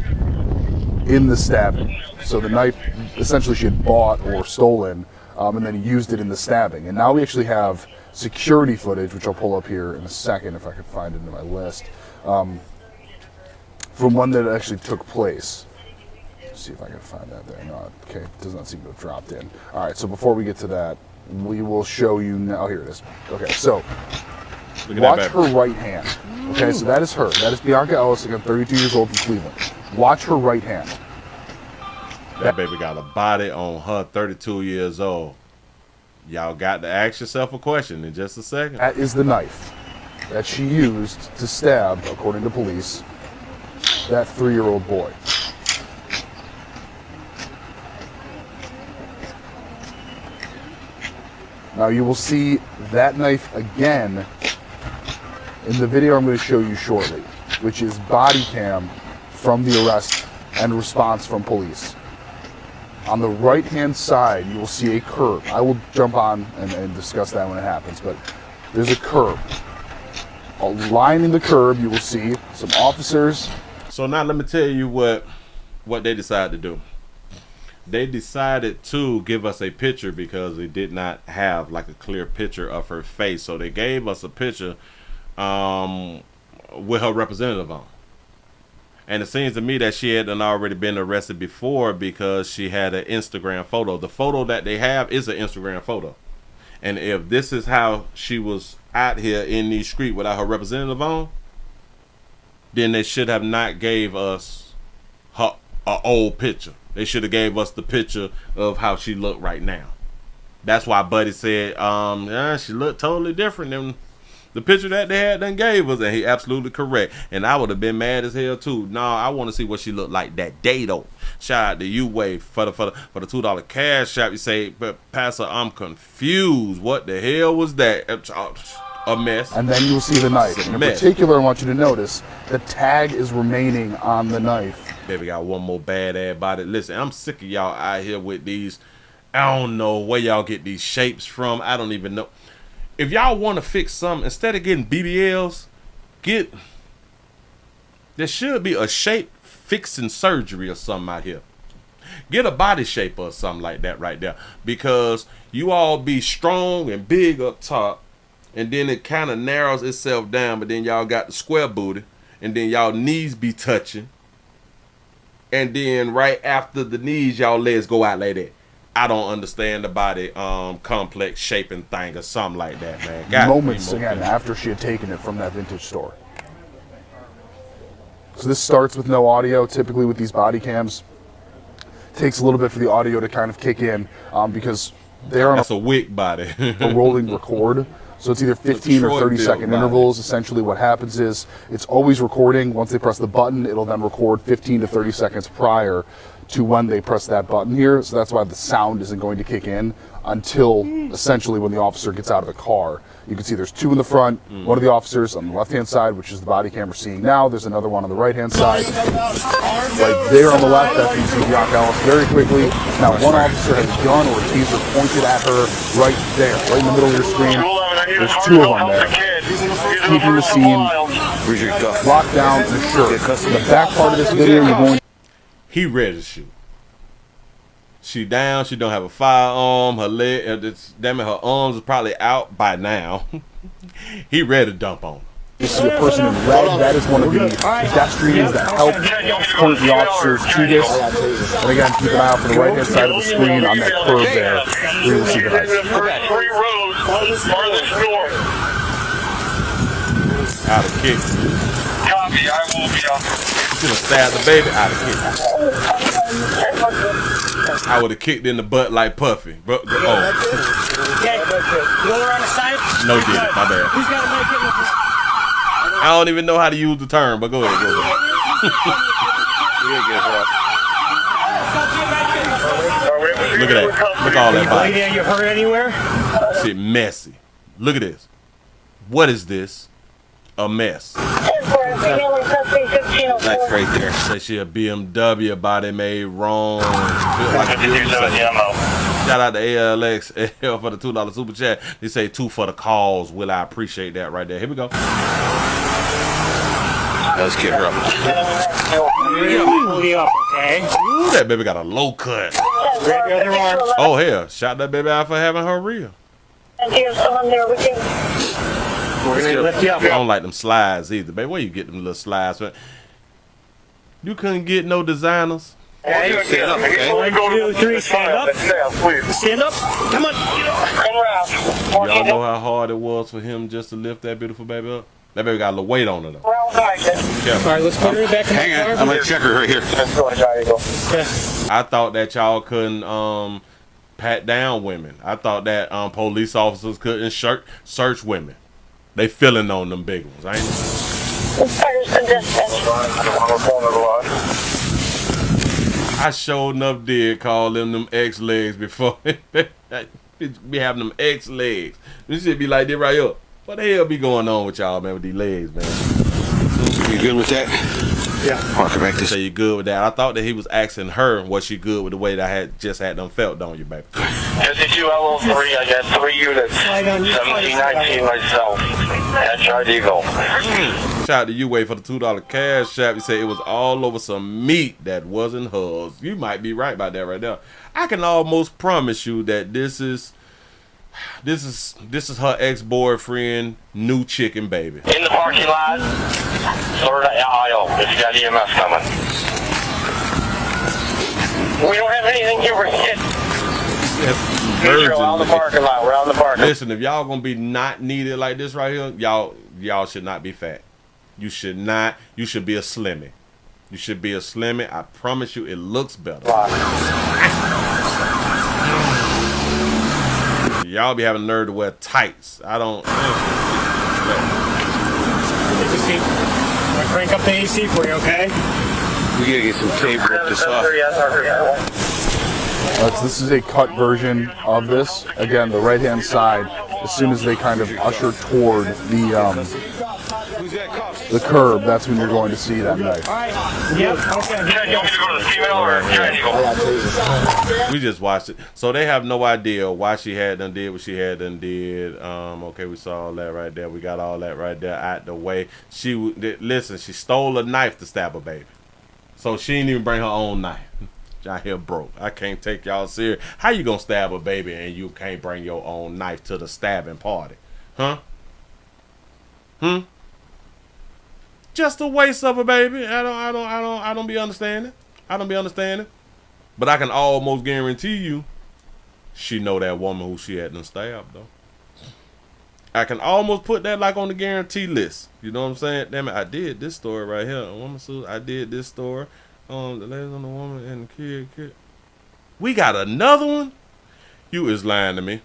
in the stabbing. So the knife, essentially, she had bought or stolen, and then used it in the stabbing. And now we actually have security footage, which I'll pull up here in a second if I can find it in my list, from one that actually took place. See if I can find that there. No, okay, it does not seem to have dropped in. All right, so before we get to that, we will show you now. Here it is. Okay, so watch her right hand. Okay, so that is her. That is Bianca Ellis, again, 32 years old from Cleveland. Watch her right hand. That baby got a body on her, 32 years old. Y'all got to ask yourself a question in just a second. That is the knife that she used to stab, according to police, that 3-year-old boy. Now you will see that knife again in the video I'm going to show you shortly, which is body cam from the arrest and response from police. On the right-hand side, you will see a curb. I will jump on and discuss that when it happens, but there's a curb. Lining the curb, you will see some officers. So now let me tell you what they decided to do. They decided to give us a picture because they did not have like a clear picture of her face. So they gave us a picture with her representative on. And it seems to me that she had already been arrested before because she had an Instagram photo. The photo that they have is an Instagram photo. And if this is how she was out here in the street without her representative on, then they should have not gave us her old picture. They should have gave us the picture of how she looked right now. That's why Buddy said, yeah, she looked totally different than the picture that they had done gave us, and he absolutely correct. And I would have been mad as hell too. No, I want to see what she looked like that day though. Shout out to you, Wade, for the $2 cash shop. You say, but Pastor, I'm confused. What the hell was that? A mess. And then you'll see the knife. And in particular, I want you to notice the tag is remaining on the knife. Baby got one more bad ass body. Listen, I'm sick of y'all out here with these. I don't know where y'all get these shapes from. I don't even know. If y'all want to fix something, instead of getting BBLs, there should be a shape fixing surgery or something out here. Get a body shape or something like that right there. Because you all be strong and big up top, and then it kind of narrows itself down, but then y'all got the square booty, and then y'all knees be touching. And then right after the knees, y'all legs go out like that. I don't understand the body complex shaping thing or something like that, man. Moments again after she had taken it from that vintage store. So this starts with no audio. Typically with these body cams, it takes a little bit for the audio to kind of kick in because they're on a wick body, a rolling record. So it's either 15 or 30 second intervals. Essentially what happens is it's always recording. Once they press the button, it'll then record 15 to 30 seconds prior to when they press that button here. So that's why the sound isn't going to kick in until essentially when the officer gets out of the car. You can see there's two in the front, one of the officers on the left-hand side, which is the body cam we're seeing now. There's another one on the right-hand side. Right there on the left, that's when you see Brock Ellis very quickly. Now one officer has a gun or a taser pointed at her right there, right in the middle of your screen. There's two of them there. Keeping the scene locked down and assured. In the back part of this video, you're going. He ready to shoot. She down. She don't have a firearm. Her leg, damn it, her arms are probably out by now. He ready to dump on her. You see a person in red. That is one of the pedestrians that helped point the officers to this. And again, keep an eye out for the right-hand side of the screen on that curve there. Where you'll see the knife. Out of kick. Copy. I will be up. Should have stabbed the baby out of kick. I would have kicked in the butt like Puffy. Okay, go around the side? No, did it. My bad. Who's got to make it? I don't even know how to use the term, but go ahead. Look at that. Look at all that body. You hurt anywhere? Shit messy. Look at this. What is this? A mess. That's right there. Say she a BMW body made wrong. Like shout out to ALX for the $2 super chat. They say 2 for the cause. Will I appreciate that right there? Here we go. Let's get her up. Okay. Ooh, that baby got a low cut. Oh hell, shout that baby out for having her real. We're gonna lift you up. I don't like them slides either, baby. Where you get them little slides? You couldn't get no designers. Okay, stand up. Okay. 1, 2, 3, stand up. Stand up. Come on. Y'all know how hard it was for him just to lift that beautiful baby up? That baby got a little weight on it though. All right, let's put her back in the car. Hang on, I'm gonna check her right here. I thought that y'all couldn't pat down women. I thought that police officers couldn't search women. They feeling on them big ones, ain't it? I sure enough did call them X legs before. Be having them X legs. This shit be like this right here. What the hell be going on with y'all, man, with these legs, man? You good with that? Yeah. Mark it back to say you good with that. I thought that he was asking her was she good with the way that I had just had them felt on you, baby. 52 L03, I got 3 units. 1719 myself. That's our Eagle. Shout Shout out to you, Wade, for the $2 cash app. You say it was all over some meat that wasn't hers. You might be right about that right there. I can almost promise you that this is her ex-boyfriend, new chicken baby. In the parking lot, third aisle, if you got EMS coming. We don't have anything here. We're around the parking lot. We're on the parking lot. Listen, if y'all gonna be not needed like this right here, y'all should not be fat. You should not. You should be a slimmy. You should be a slimmy. I promise you, it looks better. Y'all be having nerve to wear tights. I don't. I'll crank up the AC for you, okay? We gotta get some tape to rip this off. This is a cut version of this. Again, the right-hand side. As soon as they kind of usher toward the curb, that's when you're going to see that knife. Yep. Okay. You want me to go to the female or Giant? We just watched it, so they have no idea why she had done did what she had done did. Okay, we saw all that right there. We got all that right there out the way. Listen, she stole a knife to stab a baby, so she didn't even bring her own knife. Y'all here broke. I can't take y'all serious. How you gonna stab a baby and you can't bring your own knife to the stabbing party? Huh? Just a waste of a baby. I don't be understanding. I don't be understanding. But I can almost guarantee you she know that woman who she had done stabbed though. I can almost put that like on the guarantee list. You know what I'm saying? Damn it, I did this story right here. I did this story. The ladies on the woman and the kid. We got another one? You is lying to me.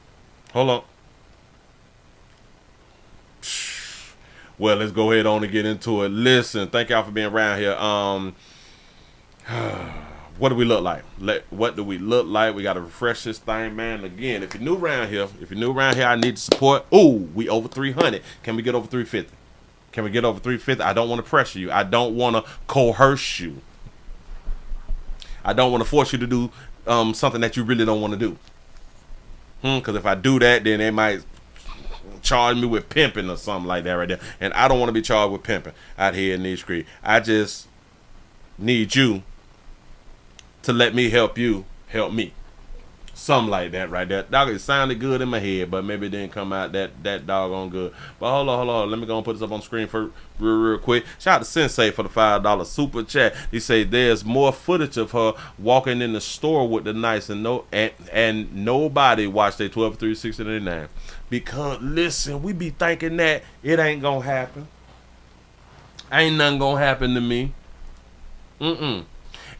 Hold on. Well, let's go ahead on and get into it. Listen, thank y'all for being around here. What do we look like? What do we look like? We got to refresh this thing, man. Again, if you're new around here, I need support. Ooh, we over 300. Can we get over 350? Can we get over 350? I don't want to pressure you. I don't want to coerce you. I don't want to force you to do something that you really don't want to do. Because if I do that, then they might charge me with pimping or something like that right there. And I don't want to be charged with pimping out here in these streets. I just need you to let me help you help me. Something like that right there. Dog, it sounded good in my head, but maybe it didn't come out that doggone good. But hold on. Let me go and put this up on the screen for real quick. Shout out to Sensei for the $5 super chat. He said there's more footage of her walking in the store with the knives and nobody watched their 12/3/60/99. Because listen, we be thinking that it ain't gonna happen. Ain't nothing gonna happen to me.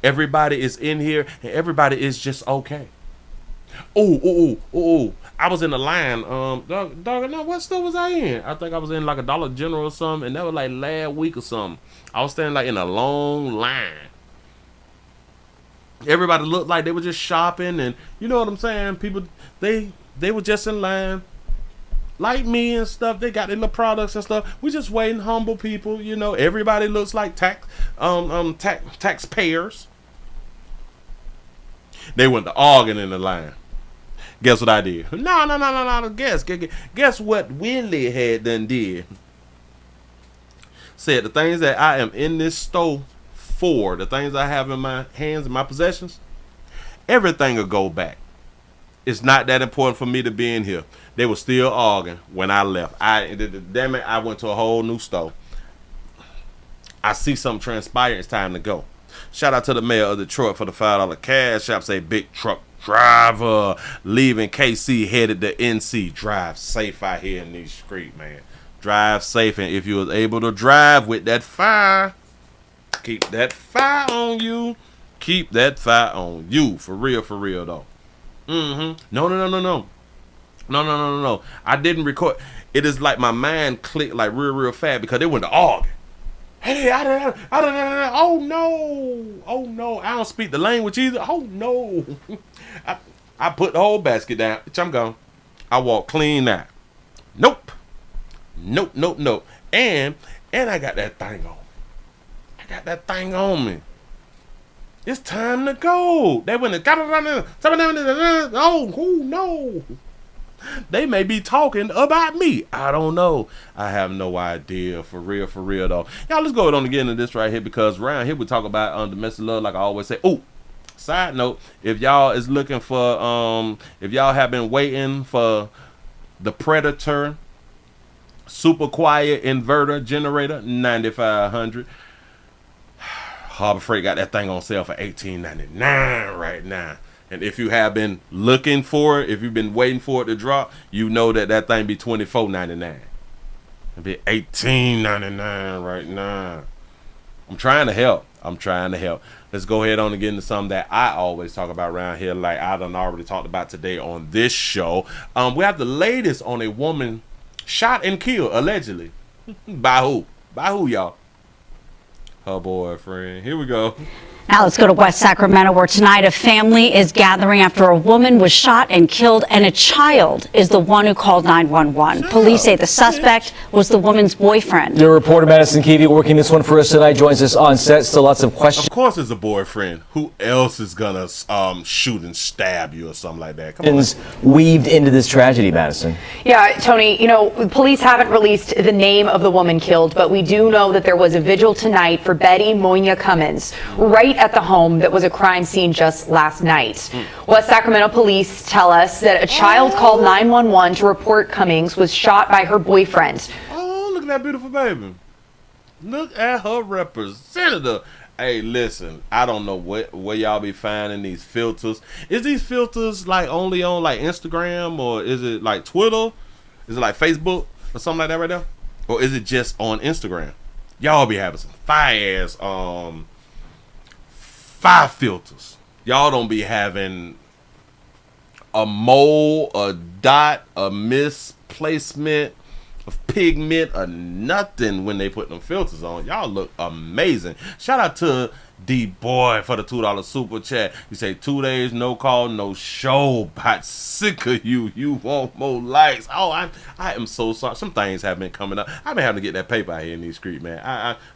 Everybody is in here and everybody is just okay. Oh. I was in the line. What store was I in? I think I was in like a Dollar General or something, and that was like last week or something. I was standing like in a long line. Everybody looked like they were just shopping, and you know what I'm saying? People, they were just in line. Like me and stuff, they got their little products and stuff. We just waiting, humble people, you know. Everybody looks like taxpayers. They went to arguing in the line. Guess what I did? No. Guess what Willie had done did? Said the things that I am in this store for, the things I have in my hands and my possessions, everything will go back. It's not that important for me to be in here. They were still arguing when I left. Damn it, I went to a whole new store. I see something transpire. It's time to go. Shout out to the mayor of Detroit for the $5 cash app. Say big truck driver leaving KC headed to NC. Drive safe out here in these streets, man. Drive safe, and if you was able to drive with that fire, keep that fire on you. Keep that fire on you. For real though. No. I didn't record. It is like my mind clicked like real fast because they went to argue. Hey, I don't. Oh no. I don't speak the language either. Oh no. I put the whole basket down. Bitch, I'm gone. I walk clean out. Nope. And I got that thing on me. It's time to go. They went and got it on there. Oh no. They may be talking about me. I don't know. I have no idea. For real though. Y'all, let's go on and get into this right here, because around here we talk about domestic love, like I always say. Oh, side note, if y'all is looking for, if y'all have been waiting for the Predator super quiet inverter generator, 9500. Harbor Freight got that thing on sale for $18.99 right now. And if you have been looking for it, if you've been waiting for it to drop, you know that thing be $24.99. It'd be $18.99 right now. I'm trying to help. Let's go ahead on and get into something that I always talk about around here, like I done already talked about today on this show. We have the latest on a woman shot and killed, allegedly. By who? By who, y'all? Her boyfriend. Here we go. Now let's go to West Sacramento, where tonight a family is gathering after a woman was shot and killed, and a child is the one who called 911. Police say the suspect was the woman's boyfriend. The reporter Madison Keevy working this one for us tonight joins us on set. Still lots of questions. Of course it's a boyfriend. Who else is gonna shoot and stab you or something like that? Come on. Weaved into this tragedy, Madison. Yeah, Tony, you know, police haven't released the name of the woman killed, but we do know that there was a vigil tonight for Betty Moynia Cummins, right at the home that was a crime scene just last night. West Sacramento police tell us that a child called 911 to report Cummings was shot by her boyfriend. Oh, look at that beautiful baby. Look at her representative. Hey, listen, I don't know where y'all be finding these filters. Is these filters like only on like Instagram, or is it like Twitter? Is it like Facebook or something like that right there? Or is it just on Instagram? Y'all be having some fire ass fire filters. Y'all don't be having a mole, a dot, a misplacement of pigment, or nothing when they put them filters on. Y'all look amazing. Shout out to D-Boy for the $2 super chat. You say 2 days, no call, no show. But sick of you. You want more likes. Oh, I am so sorry. Some things have been coming up. I've been having to get that paper out here in these streets, man.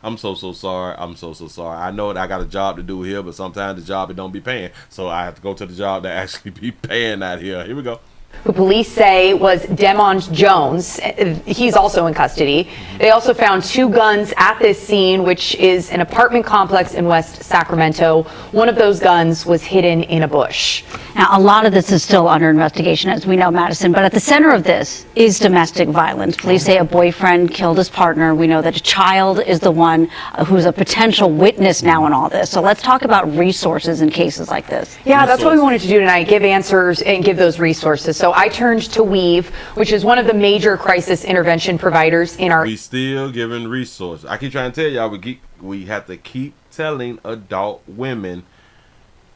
I'm so sorry. I'm so sorry. I know that I got a job to do here, but sometimes the job it don't be paying. So I have to go to the job that actually be paying out here. Here we go. Who police say was Demond Jones. He's also in custody. They also found 2 guns at this scene, which is an apartment complex in West Sacramento. One of those guns was hidden in a bush. Now, a lot of this is still under investigation, as we know, Madison, but at the center of this is domestic violence. Police say a boyfriend killed his partner. We know that a child is the one who's a potential witness now in all this. So let's talk about resources in cases like this. Yeah, that's what we wanted to do tonight, give answers and give those resources. So I turned to Weave, which is one of the major crisis intervention providers in our... We still giving resources. I keep trying to tell y'all, we have to keep telling adult women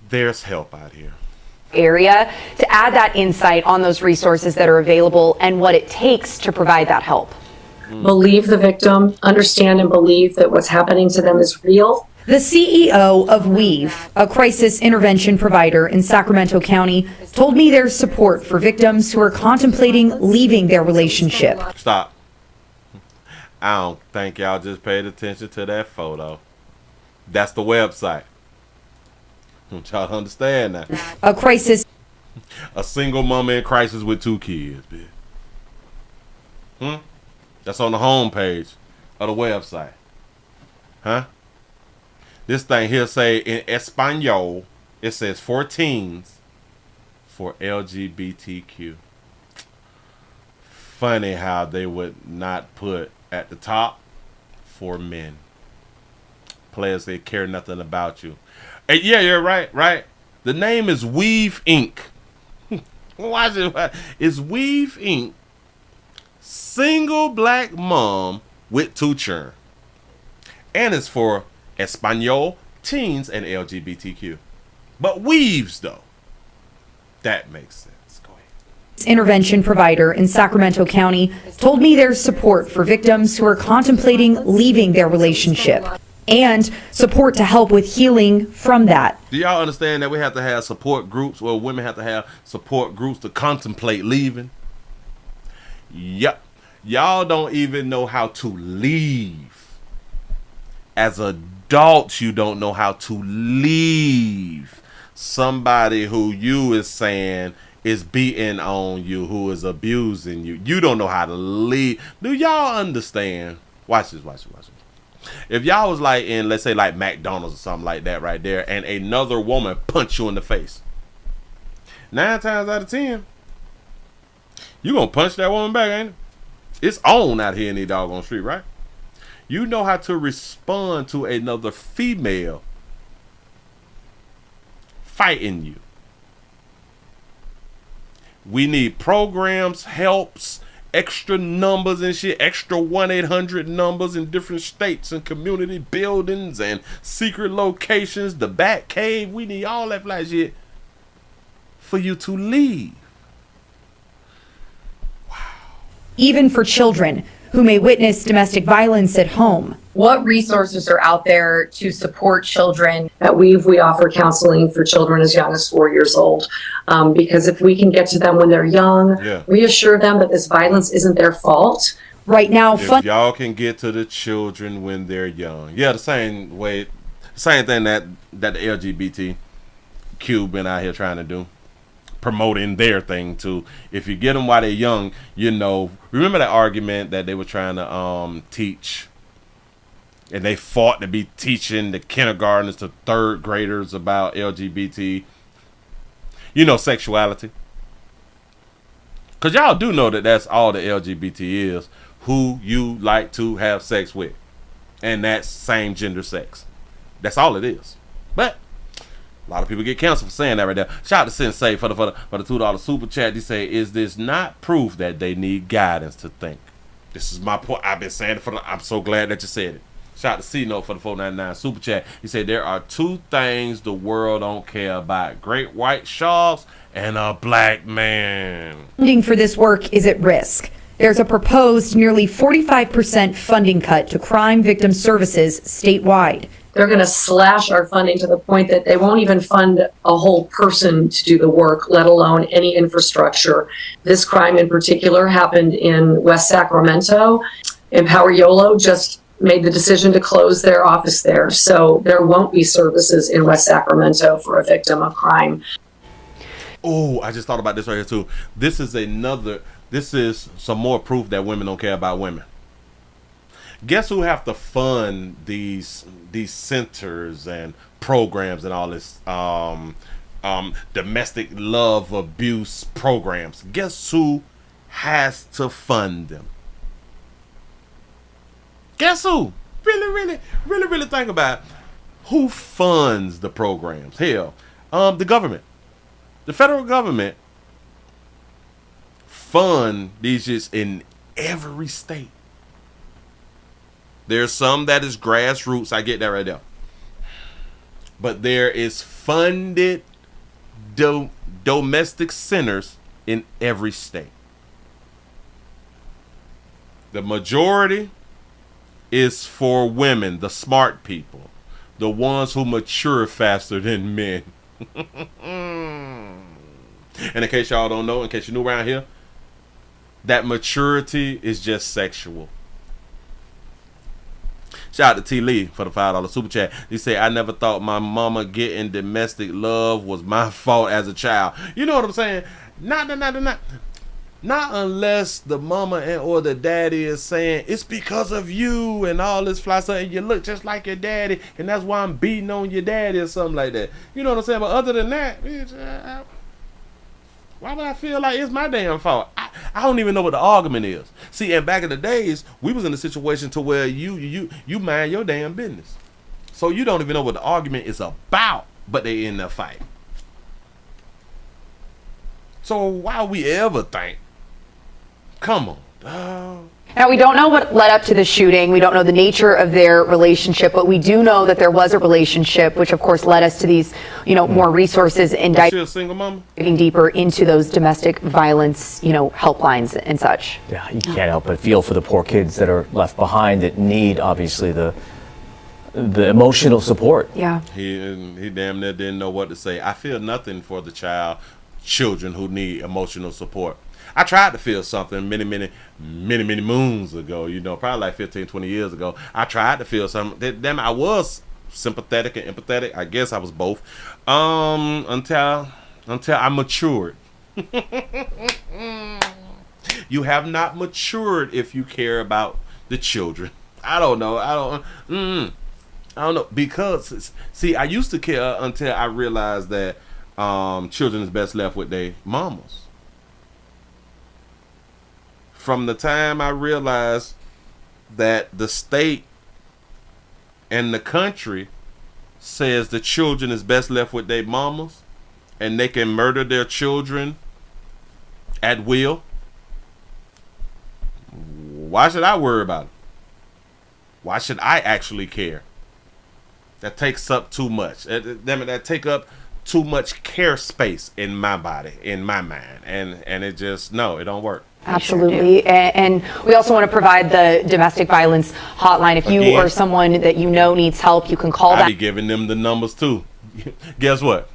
there's help out here. Area to add that insight on those resources that are available and what it takes to provide that help. Believe the victim, understand and believe that what's happening to them is real. The CEO of Weave, a crisis intervention provider in Sacramento County, told me there's support for victims who are contemplating leaving their relationship. Stop. I don't think y'all just paid attention to that photo. That's the website. Don't y'all understand that? A crisis. A single mama in crisis with 2 kids, bitch. That's on the homepage of the website. Huh? This thing here say in Espanol, it says for teens, for LGBTQ. Funny how they would not put at the top for men. Players, they care nothing about you. And yeah, you're right. The name is Weave Inc. Watch it. It's Weave Inc. Single black mom with 2 children. And it's for Espanol, teens, and LGBTQ. But Weaves, though. That makes sense. Go ahead. Intervention provider in Sacramento County told me there's support for victims who are contemplating leaving their relationship and support to help with healing from that. Do y'all understand that we have to have support groups, or women have to have support groups to contemplate leaving? Yep. Y'all don't even know how to leave. As adults, you don't know how to leave somebody who you is saying is beating on you, who is abusing you, you don't know how to lead. Do y'all understand? Watch this. If y'all was like in, let's say, like McDonald's or something like that right there, and another woman punch you in the face, 9 times out of 10, you gonna punch that woman back, ain't it? It's on out here in the doggone street, right? You know how to respond to another female fighting you. We need programs, helps, extra numbers and shit, extra 1-800 numbers in different states and community buildings and secret locations, the Bat Cave. We need all that fly shit for you to leave. Even for children who may witness domestic violence at home. What resources are out there to support children? At Weave, we offer counseling for children as young as 4 years old. Because if we can get to them when they're young, reassure them that this violence isn't their fault. Right now, if y'all can get to the children when they're young. Yeah, the same thing that the LGBTQ been out here trying to do. Promoting their thing too. If you get them while they're young, you know, remember that argument that they were trying to teach, and they fought to be teaching the kindergartners to 3rd graders about LGBT, you know, sexuality. Because y'all do know that that's all the LGBT is, who you like to have sex with, and that's same gender sex. That's all it is. But a lot of people get canceled for saying that right there. Shout out to Sensei for the $2 super chat. He say, is this not proof that they need guidance to think? This is my point. I've been saying it I'm so glad that you said it. Shout out to C-Note for the $4.99 super chat. He said, there are 2 things the world don't care about: great white sharks and a black man. Funding for this work is at risk. There's a proposed nearly 45% funding cut to crime victim services statewide. They're going to slash our funding to the point that they won't even fund a whole person to do the work, let alone any infrastructure. This crime in particular happened in West Sacramento. Empower YOLO just made the decision to close their office there. So there won't be services in West Sacramento for a victim of crime. Oh, I just thought about this right here too. This is some more proof that women don't care about women. Guess who have to fund these centers and programs and all this domestic love abuse programs? Guess who has to fund them? Guess who? Really think about it. Who funds the programs? Hell, the government. The federal government fund these just in every state. There's some that is grassroots. I get that right there. But there is funded domestic centers in every state. The majority is for women, the smart people, the ones who mature faster than men. And in case y'all don't know, in case you're new around here, that maturity is just sexual. Shout out to T. Lee for the $5 super chat. He said, I never thought my mama getting domestic love was my fault as a child. You know what I'm saying? Not unless the mama or the daddy is saying, it's because of you and all this fly stuff, and you look just like your daddy, and that's why I'm beating on your daddy or something like that. You know what I'm saying? But other than that, why would I feel like it's my damn fault? I don't even know what the argument is. See, and back in the days, we was in a situation to where you mind your damn business. So you don't even know what the argument is about, but they in the fight. So why we ever think? Come on, dog. Now, we don't know what led up to the shooting. We don't know the nature of their relationship, but we do know that there was a relationship, which of course led us to these, more resources and Is she a single mama? diving deeper into those domestic violence, helplines and such. Yeah, you can't help but feel for the poor kids that are left behind that need, obviously, the emotional support. Yeah. He damn near didn't know what to say. I feel nothing for the children who need emotional support. I tried to feel something many moons ago, probably like 15, 20 years ago. I tried to feel something. Damn, I was sympathetic and empathetic. I guess I was both. Until I matured. You have not matured if you care about the children. I don't know. I don't know, because see, I used to care until I realized that children is best left with their mamas. From the time I realized that the state and the country says the children is best left with their mamas and they can murder their children at will, why should I worry about it? Why should I actually care? That takes up too much. That take up too much care space in my body, in my mind, and it just, no, it don't work. Absolutely. And we also want to provide the domestic violence hotline. If you or someone that you know needs help, you can call that. I be giving them the numbers too. Guess what?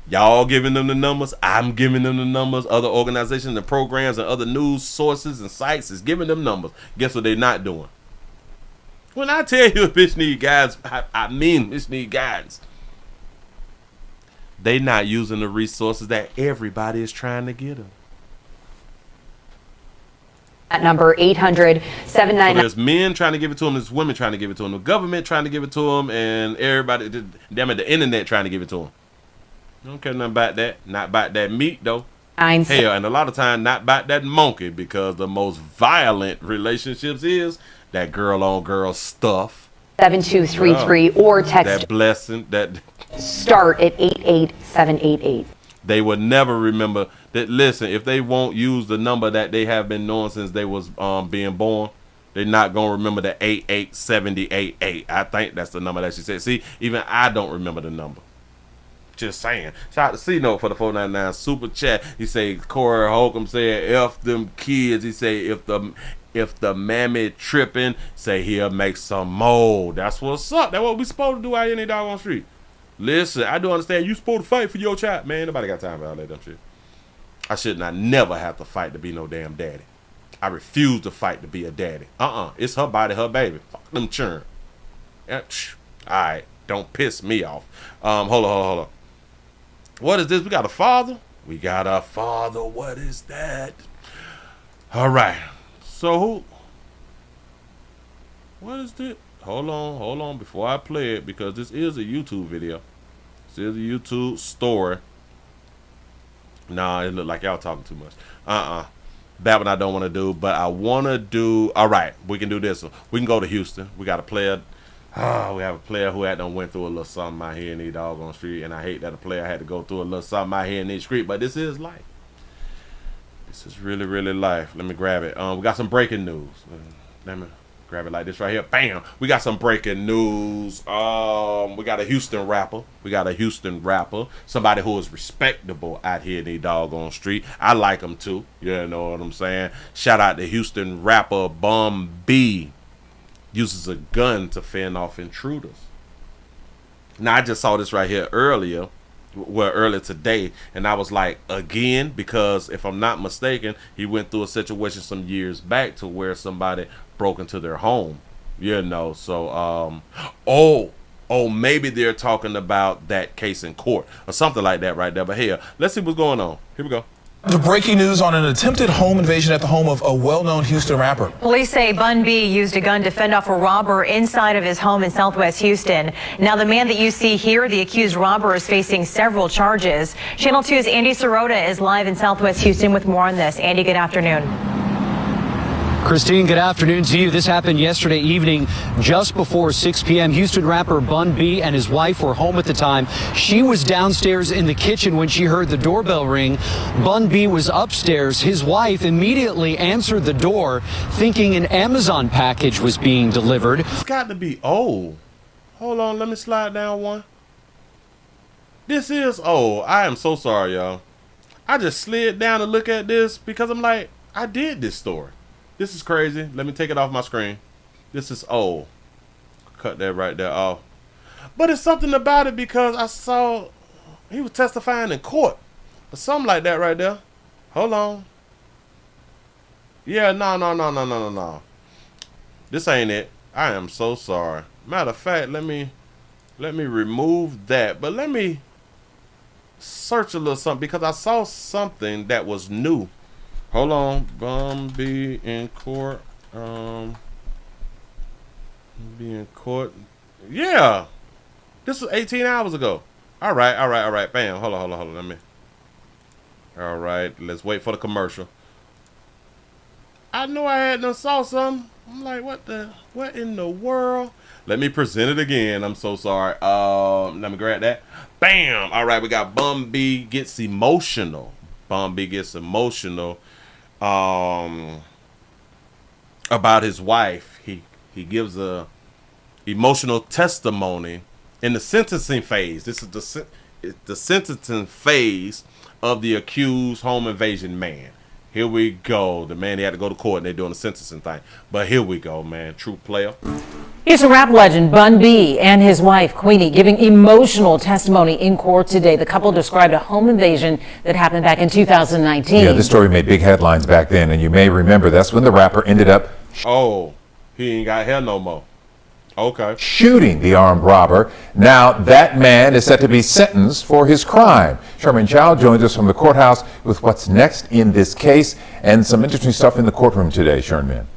Y'all giving them the numbers. I'm giving them the numbers. Other organizations and programs and other news sources and sites is giving them numbers. Guess what they're not doing? When I tell you a bitch need guidance, I mean bitch need guidance. They not using the resources that everybody is trying to get them. At number 800-799. So there's men trying to give it to them, there's women trying to give it to them, the government trying to give it to them, and everybody, damn it, the internet trying to give it to them. I don't care nothing about that. Not about that meat, though. Hell, and a lot of time, not about that monkey, because the most violent relationships is that girl-on-girl stuff. 7233 or text that blessing, that start at 88788. They would never remember that. Listen, if they won't use the number that they have been knowing since they was being born, they're not gonna remember the 88788. I think that's the number that she said. See, even I don't remember the number. Just saying. Shout out to C-Note for the 499 super chat. He say Corey Holcomb said, F them kids. He say if the mammy tripping, say he'll make some mold. That's what's up. That's what we supposed to do out here in the doggone street. Listen, I do understand you supposed to fight for your child. Man, nobody got time for all that dumb shit. I should not never have to fight to be no damn daddy. I refuse to fight to be a daddy. It's her body, her baby. Fuck them churn. Alright, don't piss me off. Hold on. What is this? We got a father? We got a father. What is that? Alright. So what is this? Hold on before I play it, because this is a YouTube video. This is a YouTube story. Nah, it look like y'all talking too much. That one I don't want to do, but I want to do. All right, we can do this one. We can go to Houston. We got a player. We have a player who had done went through a little something out here in the doggone street, and I hate that a player had to go through a little something out here in the street, but this is life. This is really, really life. Let me grab it. We got some breaking news. Let me grab it like this right here. Bam! We got some breaking news. We got a Houston rapper. Somebody who is respectable out here in the doggone street. I like him too. You know what I'm saying? Shout out to Houston rapper Bun B. Uses a gun to fend off intruders. Now, I just saw this right here earlier today, and I was like, again, because if I'm not mistaken, he went through a situation some years back to where somebody broke into their home, you know. So maybe they're talking about that case in court or something like that right there. But here, let's see what's going on. Here we go. The breaking news on an attempted home invasion at the home of a well-known Houston rapper. Police say Bun B used a gun to fend off a robber inside of his home in Southwest Houston. Now, the man that you see here, the accused robber, is facing several charges. Channel 2's Andy Sirota is live in Southwest Houston with more on this. Andy, good afternoon. Christine, good afternoon to you. This happened yesterday evening just before 6 p.m. Houston rapper Bun B and his wife were home at the time. She was downstairs in the kitchen when she heard the doorbell ring. Bun B was upstairs. His wife immediately answered the door, thinking an Amazon package was being delivered. It's got to be old. Hold on, let me slide down one. This is old. I am so sorry, y'all. I just slid down to look at this because I'm like, I did this story. This is crazy. Let me take it off my screen. This is old. Cut that right there off. But it's something about it because I saw he was testifying in court or something like that right there. Hold on. Yeah, no. This ain't it. I am so sorry. Matter of fact, let me remove that. But let me search a little something because I saw something that was new. Hold on, Bun B in court. Be in court. Yeah, this was 18 hours ago. All right. Bam. Hold on. Let me. All right, let's wait for the commercial. I knew I had done saw something. I'm like, what in the world? Let me present it again. I'm so sorry. Let me grab that. Bam. All right, we got Bun B gets emotional. Bun B gets emotional about his wife. He gives a emotional testimony in the sentencing phase. This is the sentencing phase of the accused home invasion man. Here we go. The man, he had to go to court and they're doing the sentencing thing. But here we go, man. True player. Here's a rap legend, Bun B, and his wife, Queenie, giving emotional testimony in court today. The couple described a home invasion that happened back in 2019. Yeah, this story made big headlines back then, and you may remember that's when the rapper ended up he ain't got hair no more. Okay. Shooting the armed robber. Now that man is set to be sentenced for his crime. Sherman Chow joins us from the courthouse with what's next in this case and some interesting stuff in the courtroom today, Sherman.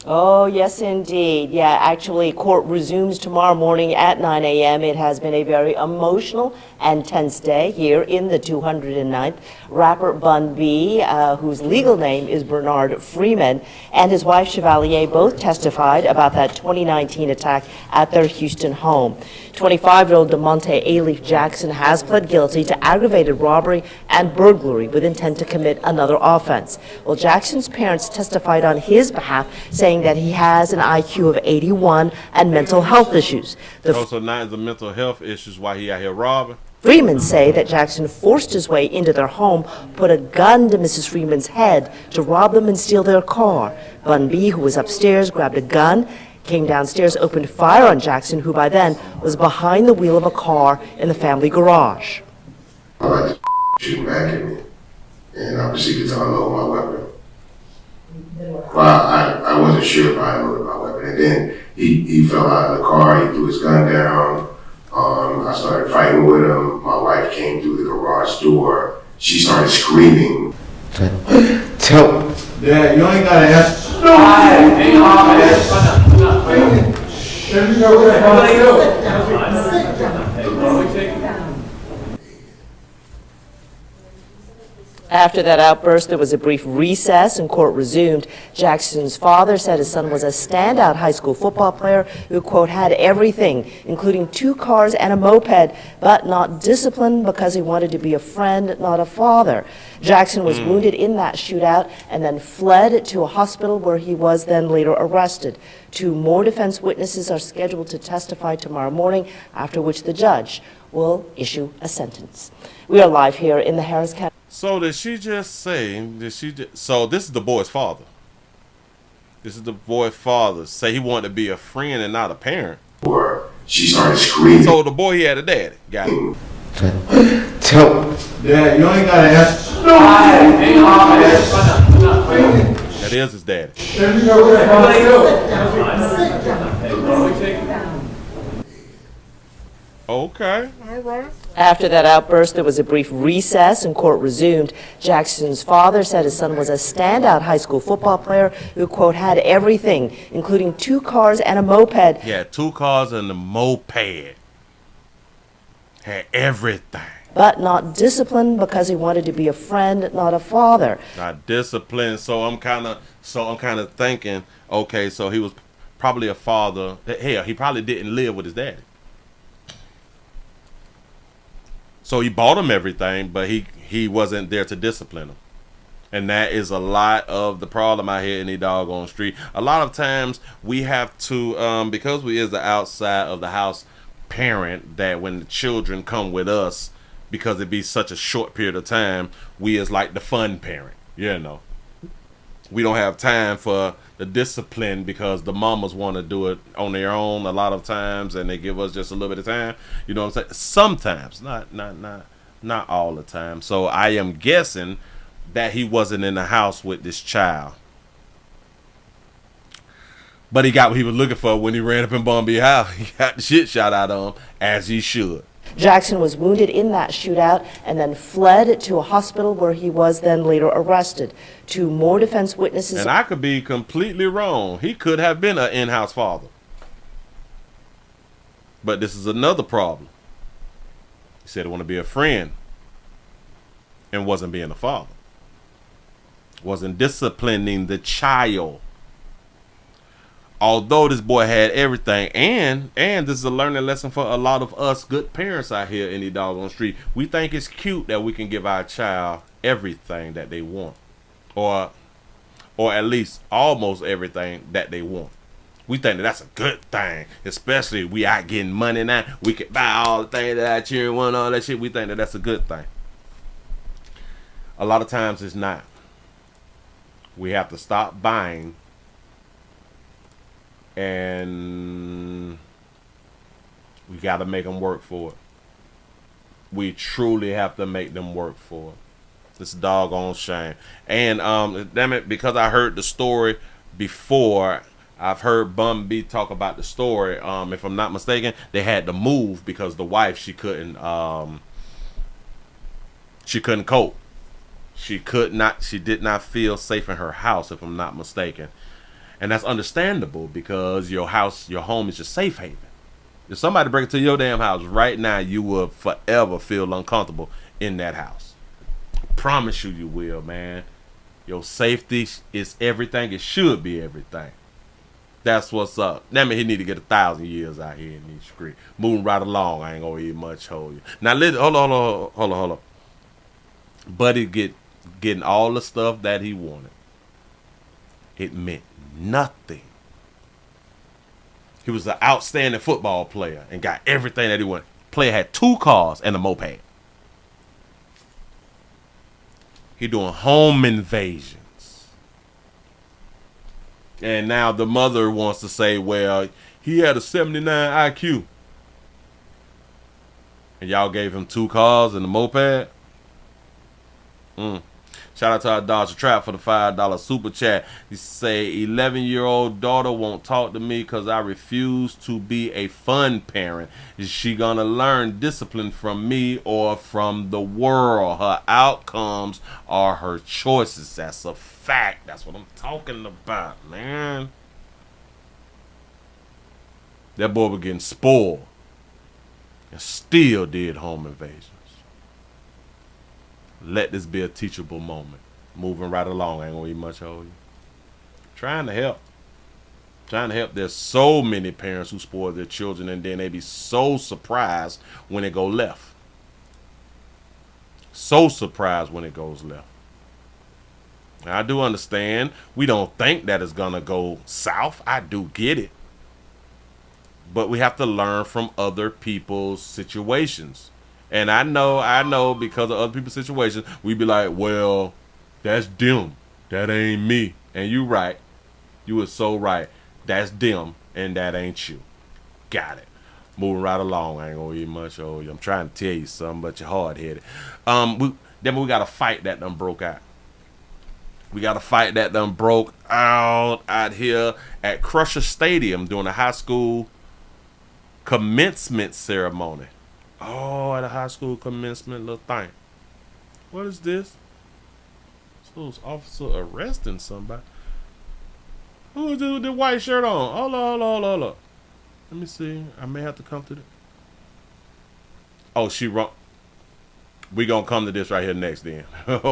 Oh, yes, indeed. Yeah, actually, court resumes tomorrow morning at 9 a.m. It has been a very emotional and tense day here in the 209th. Rapper Bun B, whose legal name is Bernard Freeman, and his wife Chevalier both testified about that 2019 attack at their Houston home. 25-year-old DeMonte Alief Jackson has pled guilty to aggravated robbery and burglary with intent to commit another offense. Well, Jackson's parents testified on his behalf, saying that he has an IQ of 81 and mental health issues. So now it's the mental health issues why he out here robbing? Freeman say that Jackson forced his way into their home, put a gun to Mrs. Freeman's head to rob them and steal their car. Bun B, who was upstairs, grabbed a gun, came downstairs, opened fire on Jackson, who by then was behind the wheel of a car in the family garage. I like to shoot back at me, and I proceeded to unload my weapon. Well, I wasn't sure if I unloaded my weapon, and then he fell out of the car, he threw his gun down. I started fighting with him. My wife came through the garage door. She started screaming. Tell. Yeah, you ain't gotta ask. No. After that outburst, there was a brief recess and court resumed. Jackson's father said his son was a standout high school football player who, quote, had everything, including 2 cars and a moped, but not disciplined because he wanted to be a friend, not a father. Jackson was wounded in that shootout and then fled to a hospital where he was then later arrested. 2 more defense witnesses are scheduled to testify tomorrow morning, after which the judge will issue a sentence. We are live here in the Harris County. So did she just say, so this is the boy's father. This is the boy's father. Say he wanted to be a friend and not a parent. She started screaming. So the boy, he had a daddy. Got it. Tell. Yeah, you ain't gotta ask. No. That is his daddy. Okay, all right. After that outburst, there was a brief recess and court resumed. Jackson's father said his son was a standout high school football player who, quote, had everything, including 2 cars and a moped. Yeah, 2 cars and a moped. Had everything. But not disciplined because he wanted to be a friend, not a father. Not disciplined, so I'm kind of thinking, okay, so he was probably a father. Hell, he probably didn't live with his daddy. So he bought him everything, but he wasn't there to discipline him. And that is a lot of the problem out here in the doggone street. A lot of times we have to, because we is the outside of the house parent, that when the children come with us, because it be such a short period of time, we is like the fun parent, you know. We don't have time for the discipline because the mamas want to do it on their own a lot of times, and they give us just a little bit of time. You know what I'm saying? Sometimes, not all the time. So I am guessing that he wasn't in the house with this child, but he got what he was looking for when he ran up in Bun B house. He got the shit shot out of him, as he should. Jackson was wounded in that shootout and then fled to a hospital where he was then later arrested. 2 more defense witnesses. And I could be completely wrong. He could have been an in-house father. But this is another problem. He said he wanted to be a friend and wasn't being a father. Wasn't disciplining the child. Although this boy had everything, and this is a learning lesson for a lot of us good parents out here in the doggone street. We think it's cute that we can give our child everything that they want. Or at least almost everything that they want. We think that that's a good thing, especially we out getting money now. We can buy all the things that our children want, all that shit. We think that that's a good thing. A lot of times it's not. We have to stop buying and we got to make them work for it. We truly have to make them work for it. It's doggone shame. And damn it, because I heard the story before, I've heard Bun B talk about the story. If I'm not mistaken, they had to move because the wife, she couldn't cope. She did not feel safe in her house, if I'm not mistaken. And that's understandable because your home is your safe haven. If somebody break into your damn house right now, you will forever feel uncomfortable in that house. Promise you will, man. Your safety is everything. It should be everything. That's what's up. That means he need to get 1,000 years out here in these streets. Moving right along. I ain't gonna eat much hold you. Now listen, hold on. Buddy getting all the stuff that he wanted. It meant nothing. He was an outstanding football player and got everything that he wanted. Player had 2 cars and a moped. He doing home invasions. And now the mother wants to say, well, he had a 79 IQ. And y'all gave him 2 cars and a moped? Shout out to our Dodger Trap for the $5 super chat. He say, 11-year-old daughter won't talk to me because I refuse to be a fun parent. Is she going to learn discipline from me or from the world? Her outcomes are her choices. That's a fact. That's what I'm talking about, man. That boy was getting spoiled and still did home invasions. Let this be a teachable moment. Moving right along. I ain't gonna eat much hold you. Trying to help. There's so many parents who spoil their children and then they be so surprised when it go left. So surprised when it goes left. Now, I do understand. We don't think that it's gonna go south. I do get it. But we have to learn from other people's situations. And I know because of other people's situations, we be like, well, that's them. That ain't me. And you right. You were so right. That's them and that ain't you. Got it. Moving right along. I ain't gonna eat much of you. I'm trying to tell you something, but you're hard-headed. We got a fight that done broke out. We got a fight that done broke out here at Crusher Stadium during a high school commencement ceremony. Oh, at a high school commencement little thing. What is this? So this officer arresting somebody. Who is this with the white shirt on? Hold on. Let me see. I may have to come to the... Oh, she wrong. We gonna come to this right here next then.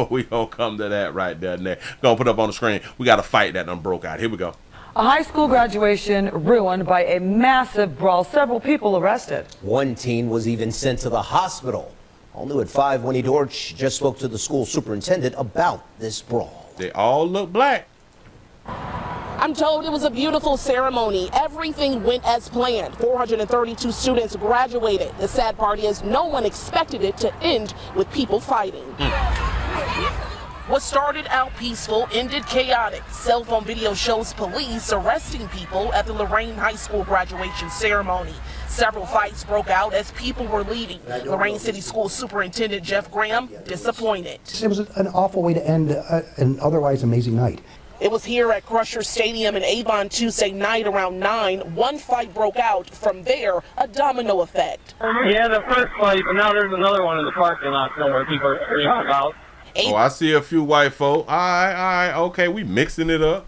We gonna come to that right there next. Gonna put up on the screen. We got a fight that done broke out. Here we go. A high school graduation ruined by a massive brawl. Several people arrested. One teen was even sent to the hospital. All New at 5, Winnie Dorch just spoke to the school superintendent about this brawl. They all look black. I'm told it was a beautiful ceremony. Everything went as planned. 432 students graduated. The sad part is no one expected it to end with people fighting. What started out peaceful ended chaotic. Cell phone video shows police arresting people at the Lorraine High School graduation ceremony. Several fights broke out as people were leaving. Lorraine City School Superintendent Jeff Graham disappointed. It was an awful way to end an otherwise amazing night. It was here at Crusher Stadium in Avon Tuesday night around 9. One fight broke out. From there, a domino effect. Yeah, the first fight, but now there's another one in the parking lot somewhere people are talking about. Oh, I see a few white folk. All right, okay, we mixing it up.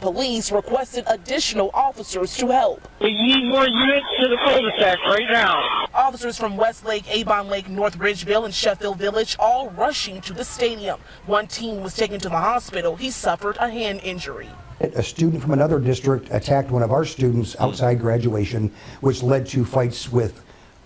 Police requested additional officers to help. We need more units to the cul-de-sac right now. Officers from Westlake, Avon Lake, North Ridgeville, and Sheffield Village all rushing to the stadium. One teen was taken to the hospital. He suffered a hand injury. A student from another district attacked one of our students outside graduation, which led to fights with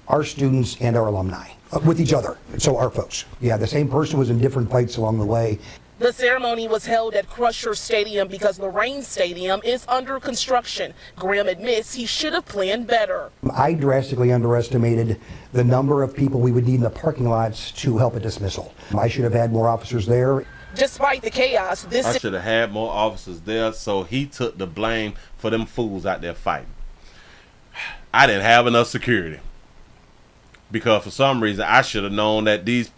our students and our alumni, with each other, so our folks. Yeah, the same person was in different fights along the way. The ceremony was held at Crusher Stadium because Lorraine Stadium is under construction. Graham admits he should have planned better. I drastically underestimated the number of people we would need in the parking lots to help a dismissal. I should have had more officers there. Despite the chaos, I should have had more officers there, so he took the blame for them fools out there fighting. I didn't have enough security. Because for some reason, I should have known that these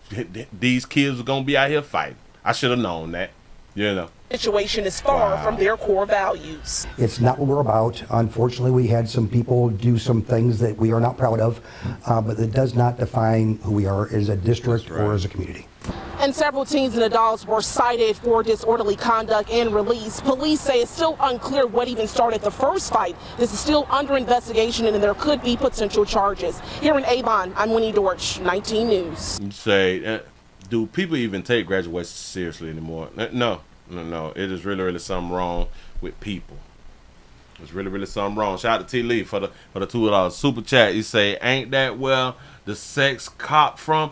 kids were going to be out here fighting. I should have known that, you know. The situation is far from their core values. It's not what we're about. Unfortunately, we had some people do some things that we are not proud of, but it does not define who we are as a district or as a community. And several teens and adults were cited for disorderly conduct and released. Police say it's still unclear what even started the first fight. This is still under investigation and there could be potential charges. Here in Avon, I'm Winnie Dortch, 19 News. You say, do people even take graduation seriously anymore? No. It is really something wrong with people. It's really something wrong. Shout out to T. Lee for the $2 super chat. You say, ain't that where the sex cop from?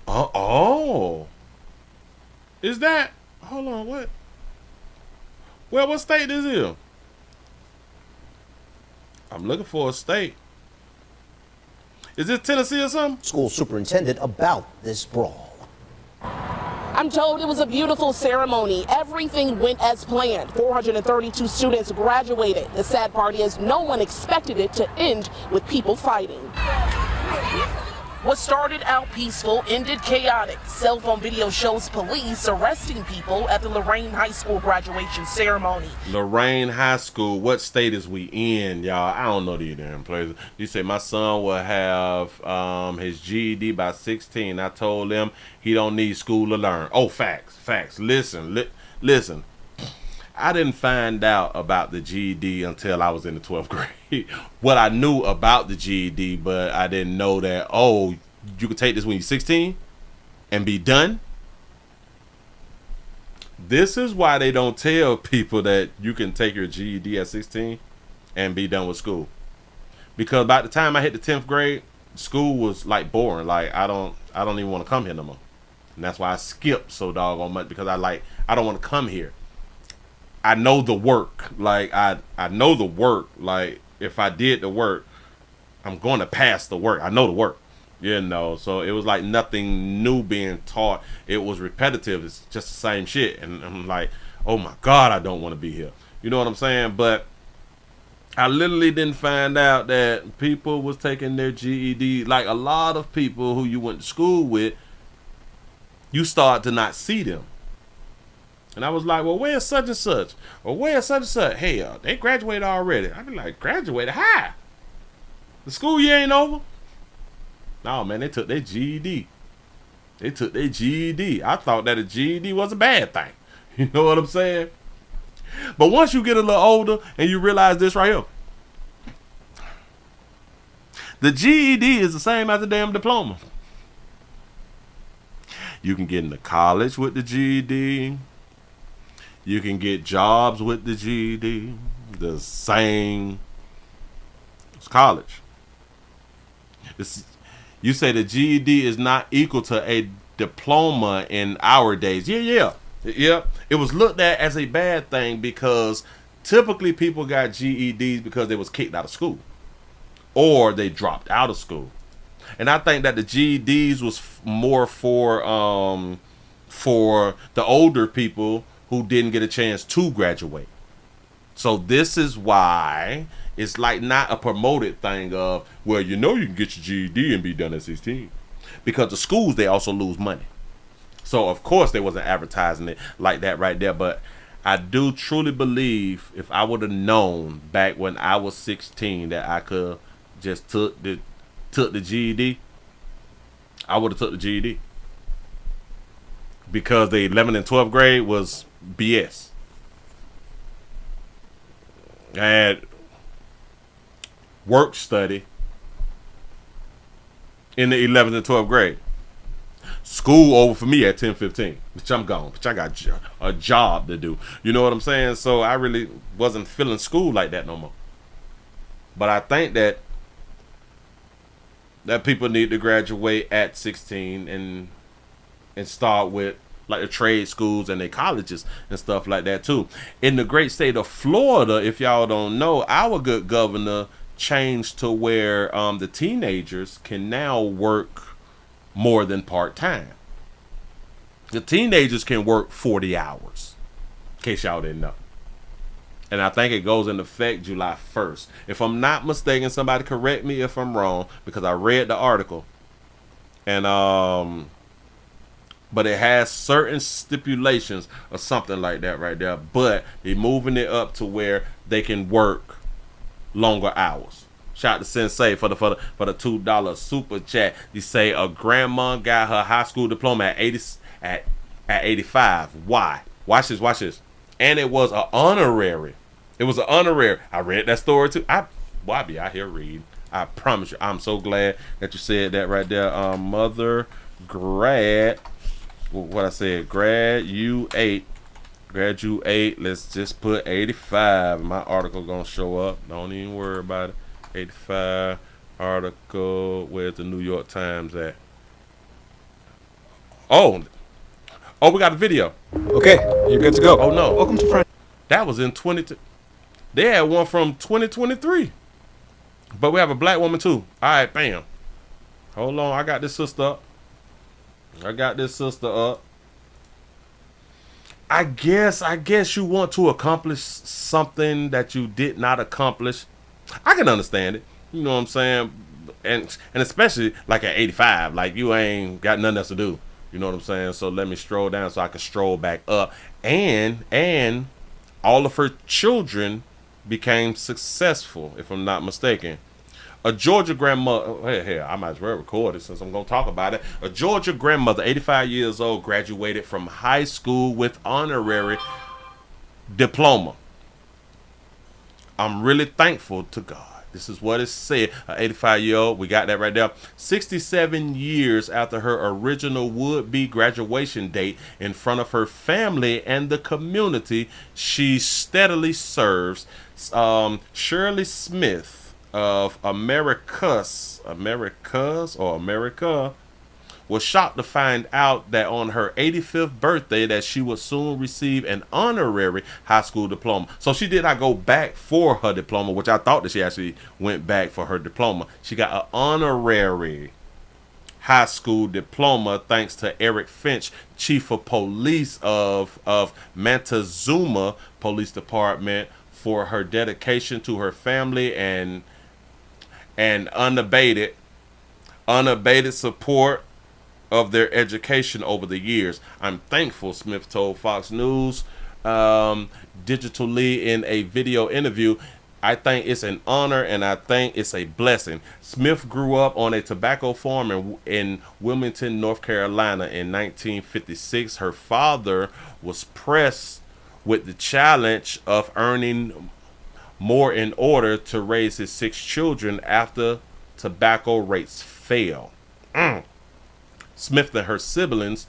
Oh. Is that? Hold on, what? Well, what state is it? I'm looking for a state. Is this Tennessee or something? School superintendent about this brawl. I'm told it was a beautiful ceremony. Everything went as planned. 432 students graduated. The sad part is no one expected it to end with people fighting. What started out peaceful ended chaotic. Cell phone video shows police arresting people at the Lorraine High School graduation ceremony. Lorraine High School, what state is we in, y'all? I don't know these damn places. You say my son will have his GED by 16. I told him he don't need school to learn. Oh, facts. Listen. I didn't find out about the GED until I was in the 12th grade. What I knew about the GED, but I didn't know that, oh, you could take this when you're 16 and be done. This is why they don't tell people that you can take your GED at 16 and be done with school. Because by the time I hit the 10th grade, school was like boring. Like I don't even want to come here no more. And that's why I skipped so doggone much, because I don't want to come here. I know the work. Like I know the work. Like if I did the work, I'm going to pass the work. I know the work. You know, so it was like nothing new being taught. It was repetitive. It's just the same shit. And I'm like, oh my God, I don't want to be here. You know what I'm saying? But I literally didn't find out that people was taking their GED. Like a lot of people who you went to school with, you start to not see them. And I was like, well, where's such and such? Or where's such and such? Hey, they graduated already. I'd be like, graduated? How? The school year ain't over? No, man, they took their GED. I thought that a GED was a bad thing. You know what I'm saying? But once you get a little older and you realize this right here. The GED is the same as a damn diploma. You can get into college with the GED. You can get jobs with the GED. The same. It's college. You say the GED is not equal to a diploma in our days. Yeah. It was looked at as a bad thing because typically people got GEDs because they was kicked out of school or they dropped out of school. And I think that the GEDs was more for the older people who didn't get a chance to graduate. So this is why it's like not a promoted thing of, well, you know you can get your GED and be done at 16. Because the schools, they also lose money. So of course they wasn't advertising it like that right there. But I do truly believe if I would have known back when I was 16 that I could just took the GED, I would have took the GED. Because the 11th and 12th grade was BS. I had work study in the 11th and 12th grade. School over for me at 10:15. Bitch, I'm gone. Bitch, I got a job to do. You know what I'm saying? So I really wasn't feeling school like that no more. But I think that people need to graduate at 16 and start with like the trade schools and the colleges and stuff like that too. In the great state of Florida, if y'all don't know, our good governor changed to where the teenagers can now work more than part-time. The teenagers can work 40 hours, in case y'all didn't know. And I think it goes into effect July 1st. If I'm not mistaken, somebody correct me if I'm wrong, because I read the article. And but it has certain stipulations or something like that right there. But they're moving it up to where they can work longer hours. Shout out to Sensei for the $2 super chat. You say a grandma got her high school diploma at 85. Why? Watch this. And it was an honorary. I read that story too. I be out here reading. I promise you. I'm so glad that you said that right there. Mother grad. What I said, graduate. Let's just put 85. My article gonna show up. Don't even worry about it. 85 article. Where's the New York Times at? Oh, we got a video. Okay, you're good to go. Oh no. Welcome to Friday. That was in 20. They had one from 2023. But we have a black woman too. All right, bam. Hold on, I got this sister up. I guess you want to accomplish something that you did not accomplish. I can understand it. You know what I'm saying? And especially like at 85, like you ain't got nothing else to do. You know what I'm saying? So let me stroll down so I can stroll back up. And all of her children became successful, if I'm not mistaken. A Georgia grandmother, hey, I might as well record it since I'm going to talk about it. A Georgia grandmother, 85 years old, graduated from high school with honorary diploma. I'm really thankful to God. This is what it said. An 85-year-old, we got that right there. 67 years after her original would-be graduation date, in front of her family and the community she steadily serves, Shirley Smith of America was shocked to find out that on her 85th birthday that she would soon receive an honorary high school diploma. So she did not go back for her diploma, which I thought that she actually went back for her diploma. She got an honorary high school diploma thanks to Eric Finch, chief of police of Montezuma Police Department, for her dedication to her family and unabated support of their education over the years. I'm thankful, Smith told Fox News digitally in a video interview. I think it's an honor and I think it's a blessing. Smith grew up on a tobacco farm in Wilmington, North Carolina in 1956. Her father was pressed with the challenge of earning more in order to raise his 6 children after tobacco rates fell. Smith and her siblings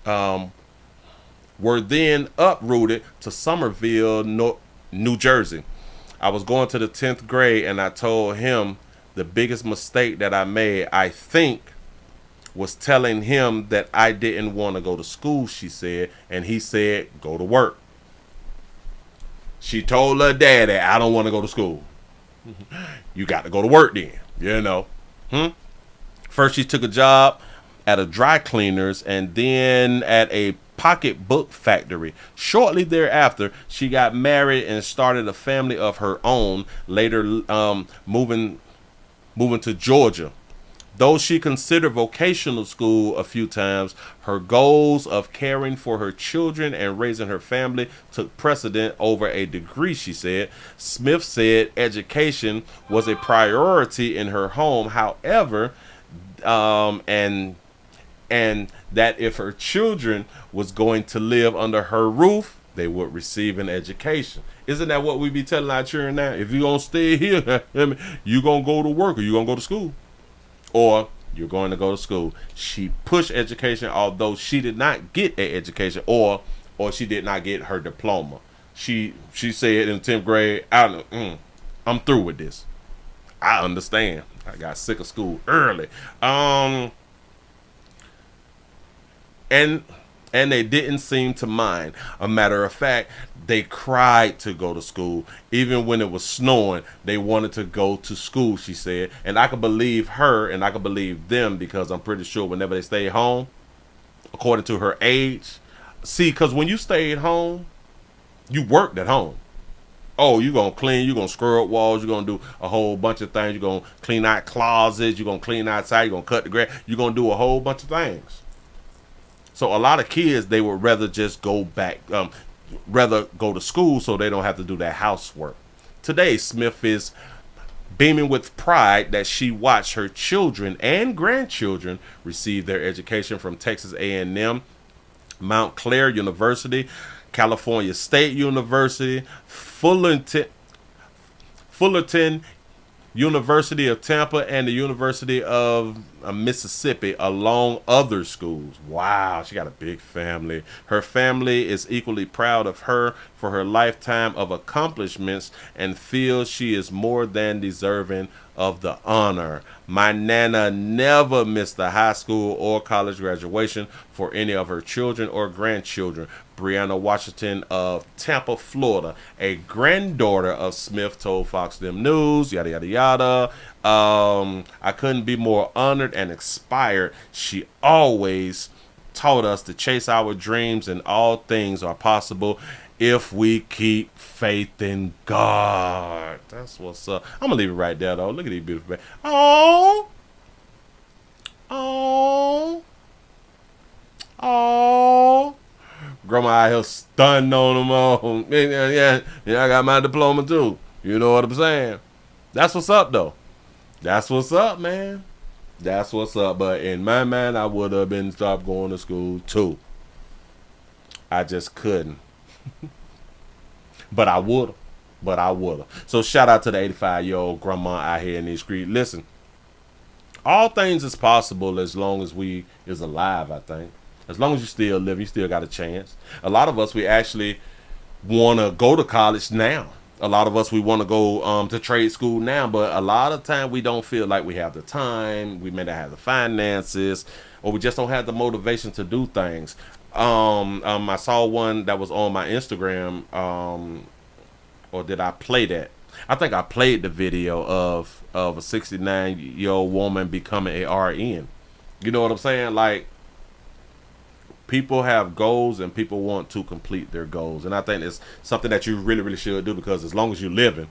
were then uprooted to Somerville, New Jersey. I was going to the 10th grade and I told him the biggest mistake that I made, I think, was telling him that I didn't want to go to school, she said, and he said, go to work. She told her daddy, I don't want to go to school. You got to go to work then, you know. First she took a job at a dry cleaners and then at a pocketbook factory. Shortly thereafter, she got married and started a family of her own, later moving to Georgia. Though she considered vocational school a few times, her goals of caring for her children and raising her family took precedent over a degree, she said. Smith said education was a priority in her home, however, and that if her children was going to live under her roof, they would receive an education. Isn't that what we be telling our children now? If you're going to stay here, you're going to go to work or you're going to go to school. Or you're going to go to school. She pushed education, although she did not get an education, or she did not get her diploma. She said in 10th grade, I'm through with this. I understand. I got sick of school early. And they didn't seem to mind. A matter of fact, they cried to go to school. Even when it was snowing, they wanted to go to school, she said. And I could believe her and I could believe them, because I'm pretty sure whenever they stayed home, according to her age. See, because when you stayed home, you worked at home. Oh, you're going to clean, you're going to scrub walls, you're going to do a whole bunch of things. You're going to clean out closets, you're going to clean outside, you're going to cut the grass. You're going to do a whole bunch of things. So a lot of kids, they would rather just go back, rather go to school so they don't have to do that housework. Today, Smith is beaming with pride that she watched her children and grandchildren receive their education from Texas A&M, Mount Clair University, California State University, Fullerton University of Tampa, and the University of Mississippi, along other schools. Wow, she got a big family. Her family is equally proud of her for her lifetime of accomplishments and feels she is more than deserving of the honor. My Nana never missed a high school or college graduation for any of her children or grandchildren. Brianna Washington of Tampa, Florida, a granddaughter of Smith, told Fox News, yada, yada, yada. I couldn't be more honored and inspired. She always taught us to chase our dreams, and all things are possible if we keep faith in God. That's what's up. I'm gonna leave it right there, though. Look at these beautiful babies. Oh, oh, oh. Grandma out here stunned on them all. Yeah, I got my diploma too. You know what I'm saying? That's what's up, though. That's what's up, man. That's what's up. But in my mind, I would have been stopped going to school too. I just couldn't. But I would have. So shout out to the 85-year-old grandma out here in the street. Listen, all things is possible as long as we is alive, I think. As long as you still live, you still got a chance. A lot of us, we actually want to go to college now. A lot of us, we want to go to trade school now, but a lot of time we don't feel like we have the time. We may not have the finances, or we just don't have the motivation to do things. I saw one that was on my Instagram, or did I play that? I think I played the video of a 69-year-old woman becoming a RN. You know what I'm saying? Like, people have goals and people want to complete their goals. And I think it's something that you really, really should do, because as long as you're living,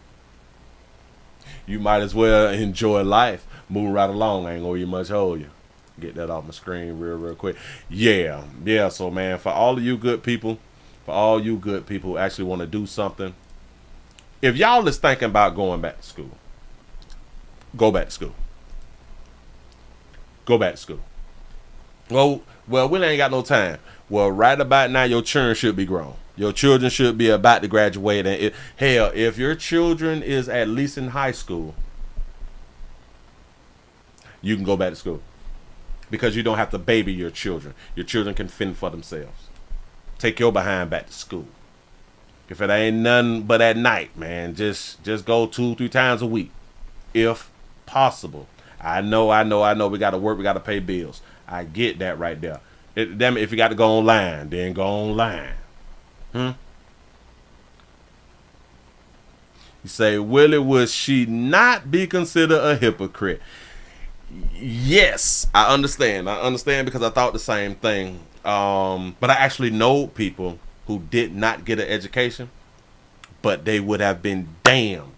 you might as well enjoy life. Move right along. I ain't gonna much hold you. Get that off my screen real quick. Yeah. So, man, for all of you good people, who actually want to do something, if y'all is thinking about going back to school, go back to school. Go back to school. Well, we ain't got no time. Well, right about now, your children should be grown. Your children should be about to graduate. And if your children is at least in high school, you can go back to school, because you don't have to baby your children. Your children can fend for themselves. Take your behind back to school. If it ain't nothing but at night, man, just go 2-3 times a week, if possible. I know. We got to work. We got to pay bills. I get that right there. Damn it, if you got to go online, then go online. You say, Willie, would she not be considered a hypocrite? Yes, I understand. Because I thought the same thing. But I actually know people who did not get an education, but they would have been damned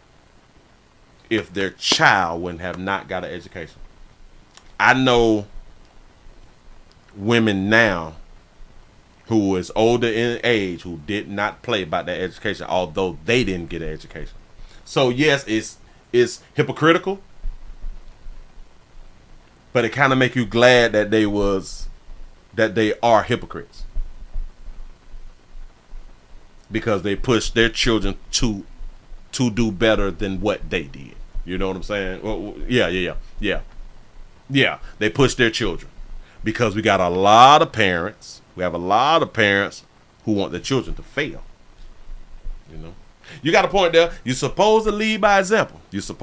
if their child wouldn't have not got an education. I know women now who is older in age who did not play about their education, although they didn't get an education. So yes, it's hypocritical, but it kind of make you glad that they are hypocrites, because they pushed their children to do better than what they did. You know what I'm saying? Well, yeah. They push their children, because we got a lot of parents. We have a lot of parents who want their children to fail. You know, you got a point there. You're supposed to lead by example. Yes.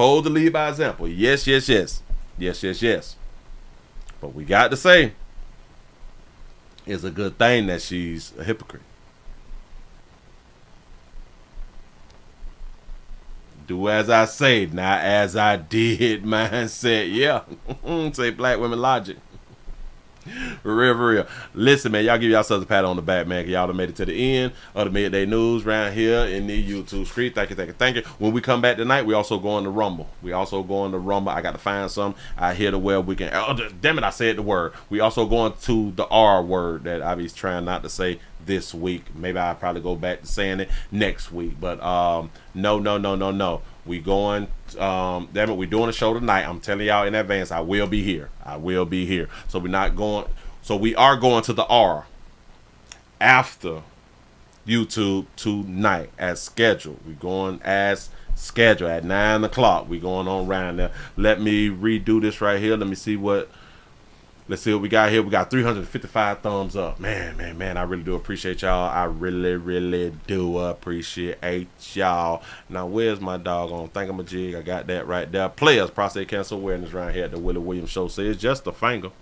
But we got to say, it's a good thing that she's a hypocrite. Do as I say, not as I did. Mindset, yeah. Say black women logic. For real. Listen, man, y'all give yourselves a pat on the back, man. Y'all done made it to the end of the Midday News around here in the YouTube street. Thank you. When we come back tonight, we also going to Rumble. I got to find some out here to where we can. Oh, damn it, I said the word. We also going to the R word that I be trying not to say this week. Maybe I'll probably go back to saying it next week. But no. We going, damn it, we doing a show tonight. I'm telling y'all in advance, I will be here. So we are going to the R after YouTube tonight as scheduled. We going as scheduled at 9 o'clock. We going on around there. Let me redo this right here. Let's see what we got here. We got 355 thumbs up. Man, I really do appreciate y'all. I really do appreciate y'all. Now, where's my doggone thingamajig? I got that right there. Players, prostate cancer awareness right here at the Willie Williams Show says just a finger.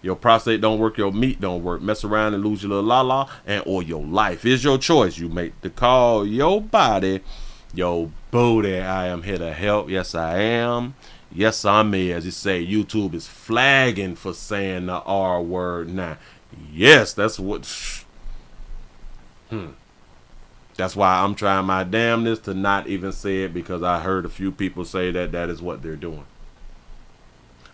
Your prostate don't work, your meat don't work. Mess around and lose your little la-la, or your life is your choice. You make the call, your body, your booty. I am here to help. Yes, I am. Yes, I'm here. As you say, YouTube is flagging for saying the R word now. Yes, that's what. That's why I'm trying my damnedest to not even say it, because I heard a few people say that is what they're doing.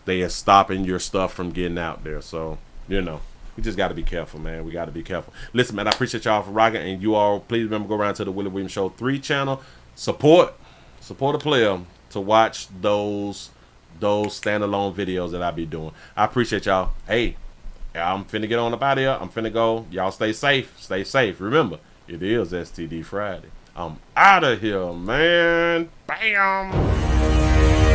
They are stopping your stuff from getting out there. So, you know, we just got to be careful, man. We got to be careful. Listen, man, I appreciate y'all for rocking. And you all, please remember, go around to the Willie Williams Show 3 channel. Support a player to watch those standalone videos that I be doing. I appreciate y'all. Hey, I'm finna get on up out of here. I'm finna go. Y'all stay safe. Remember, it is STD Friday. I'm out of here, man. Bam.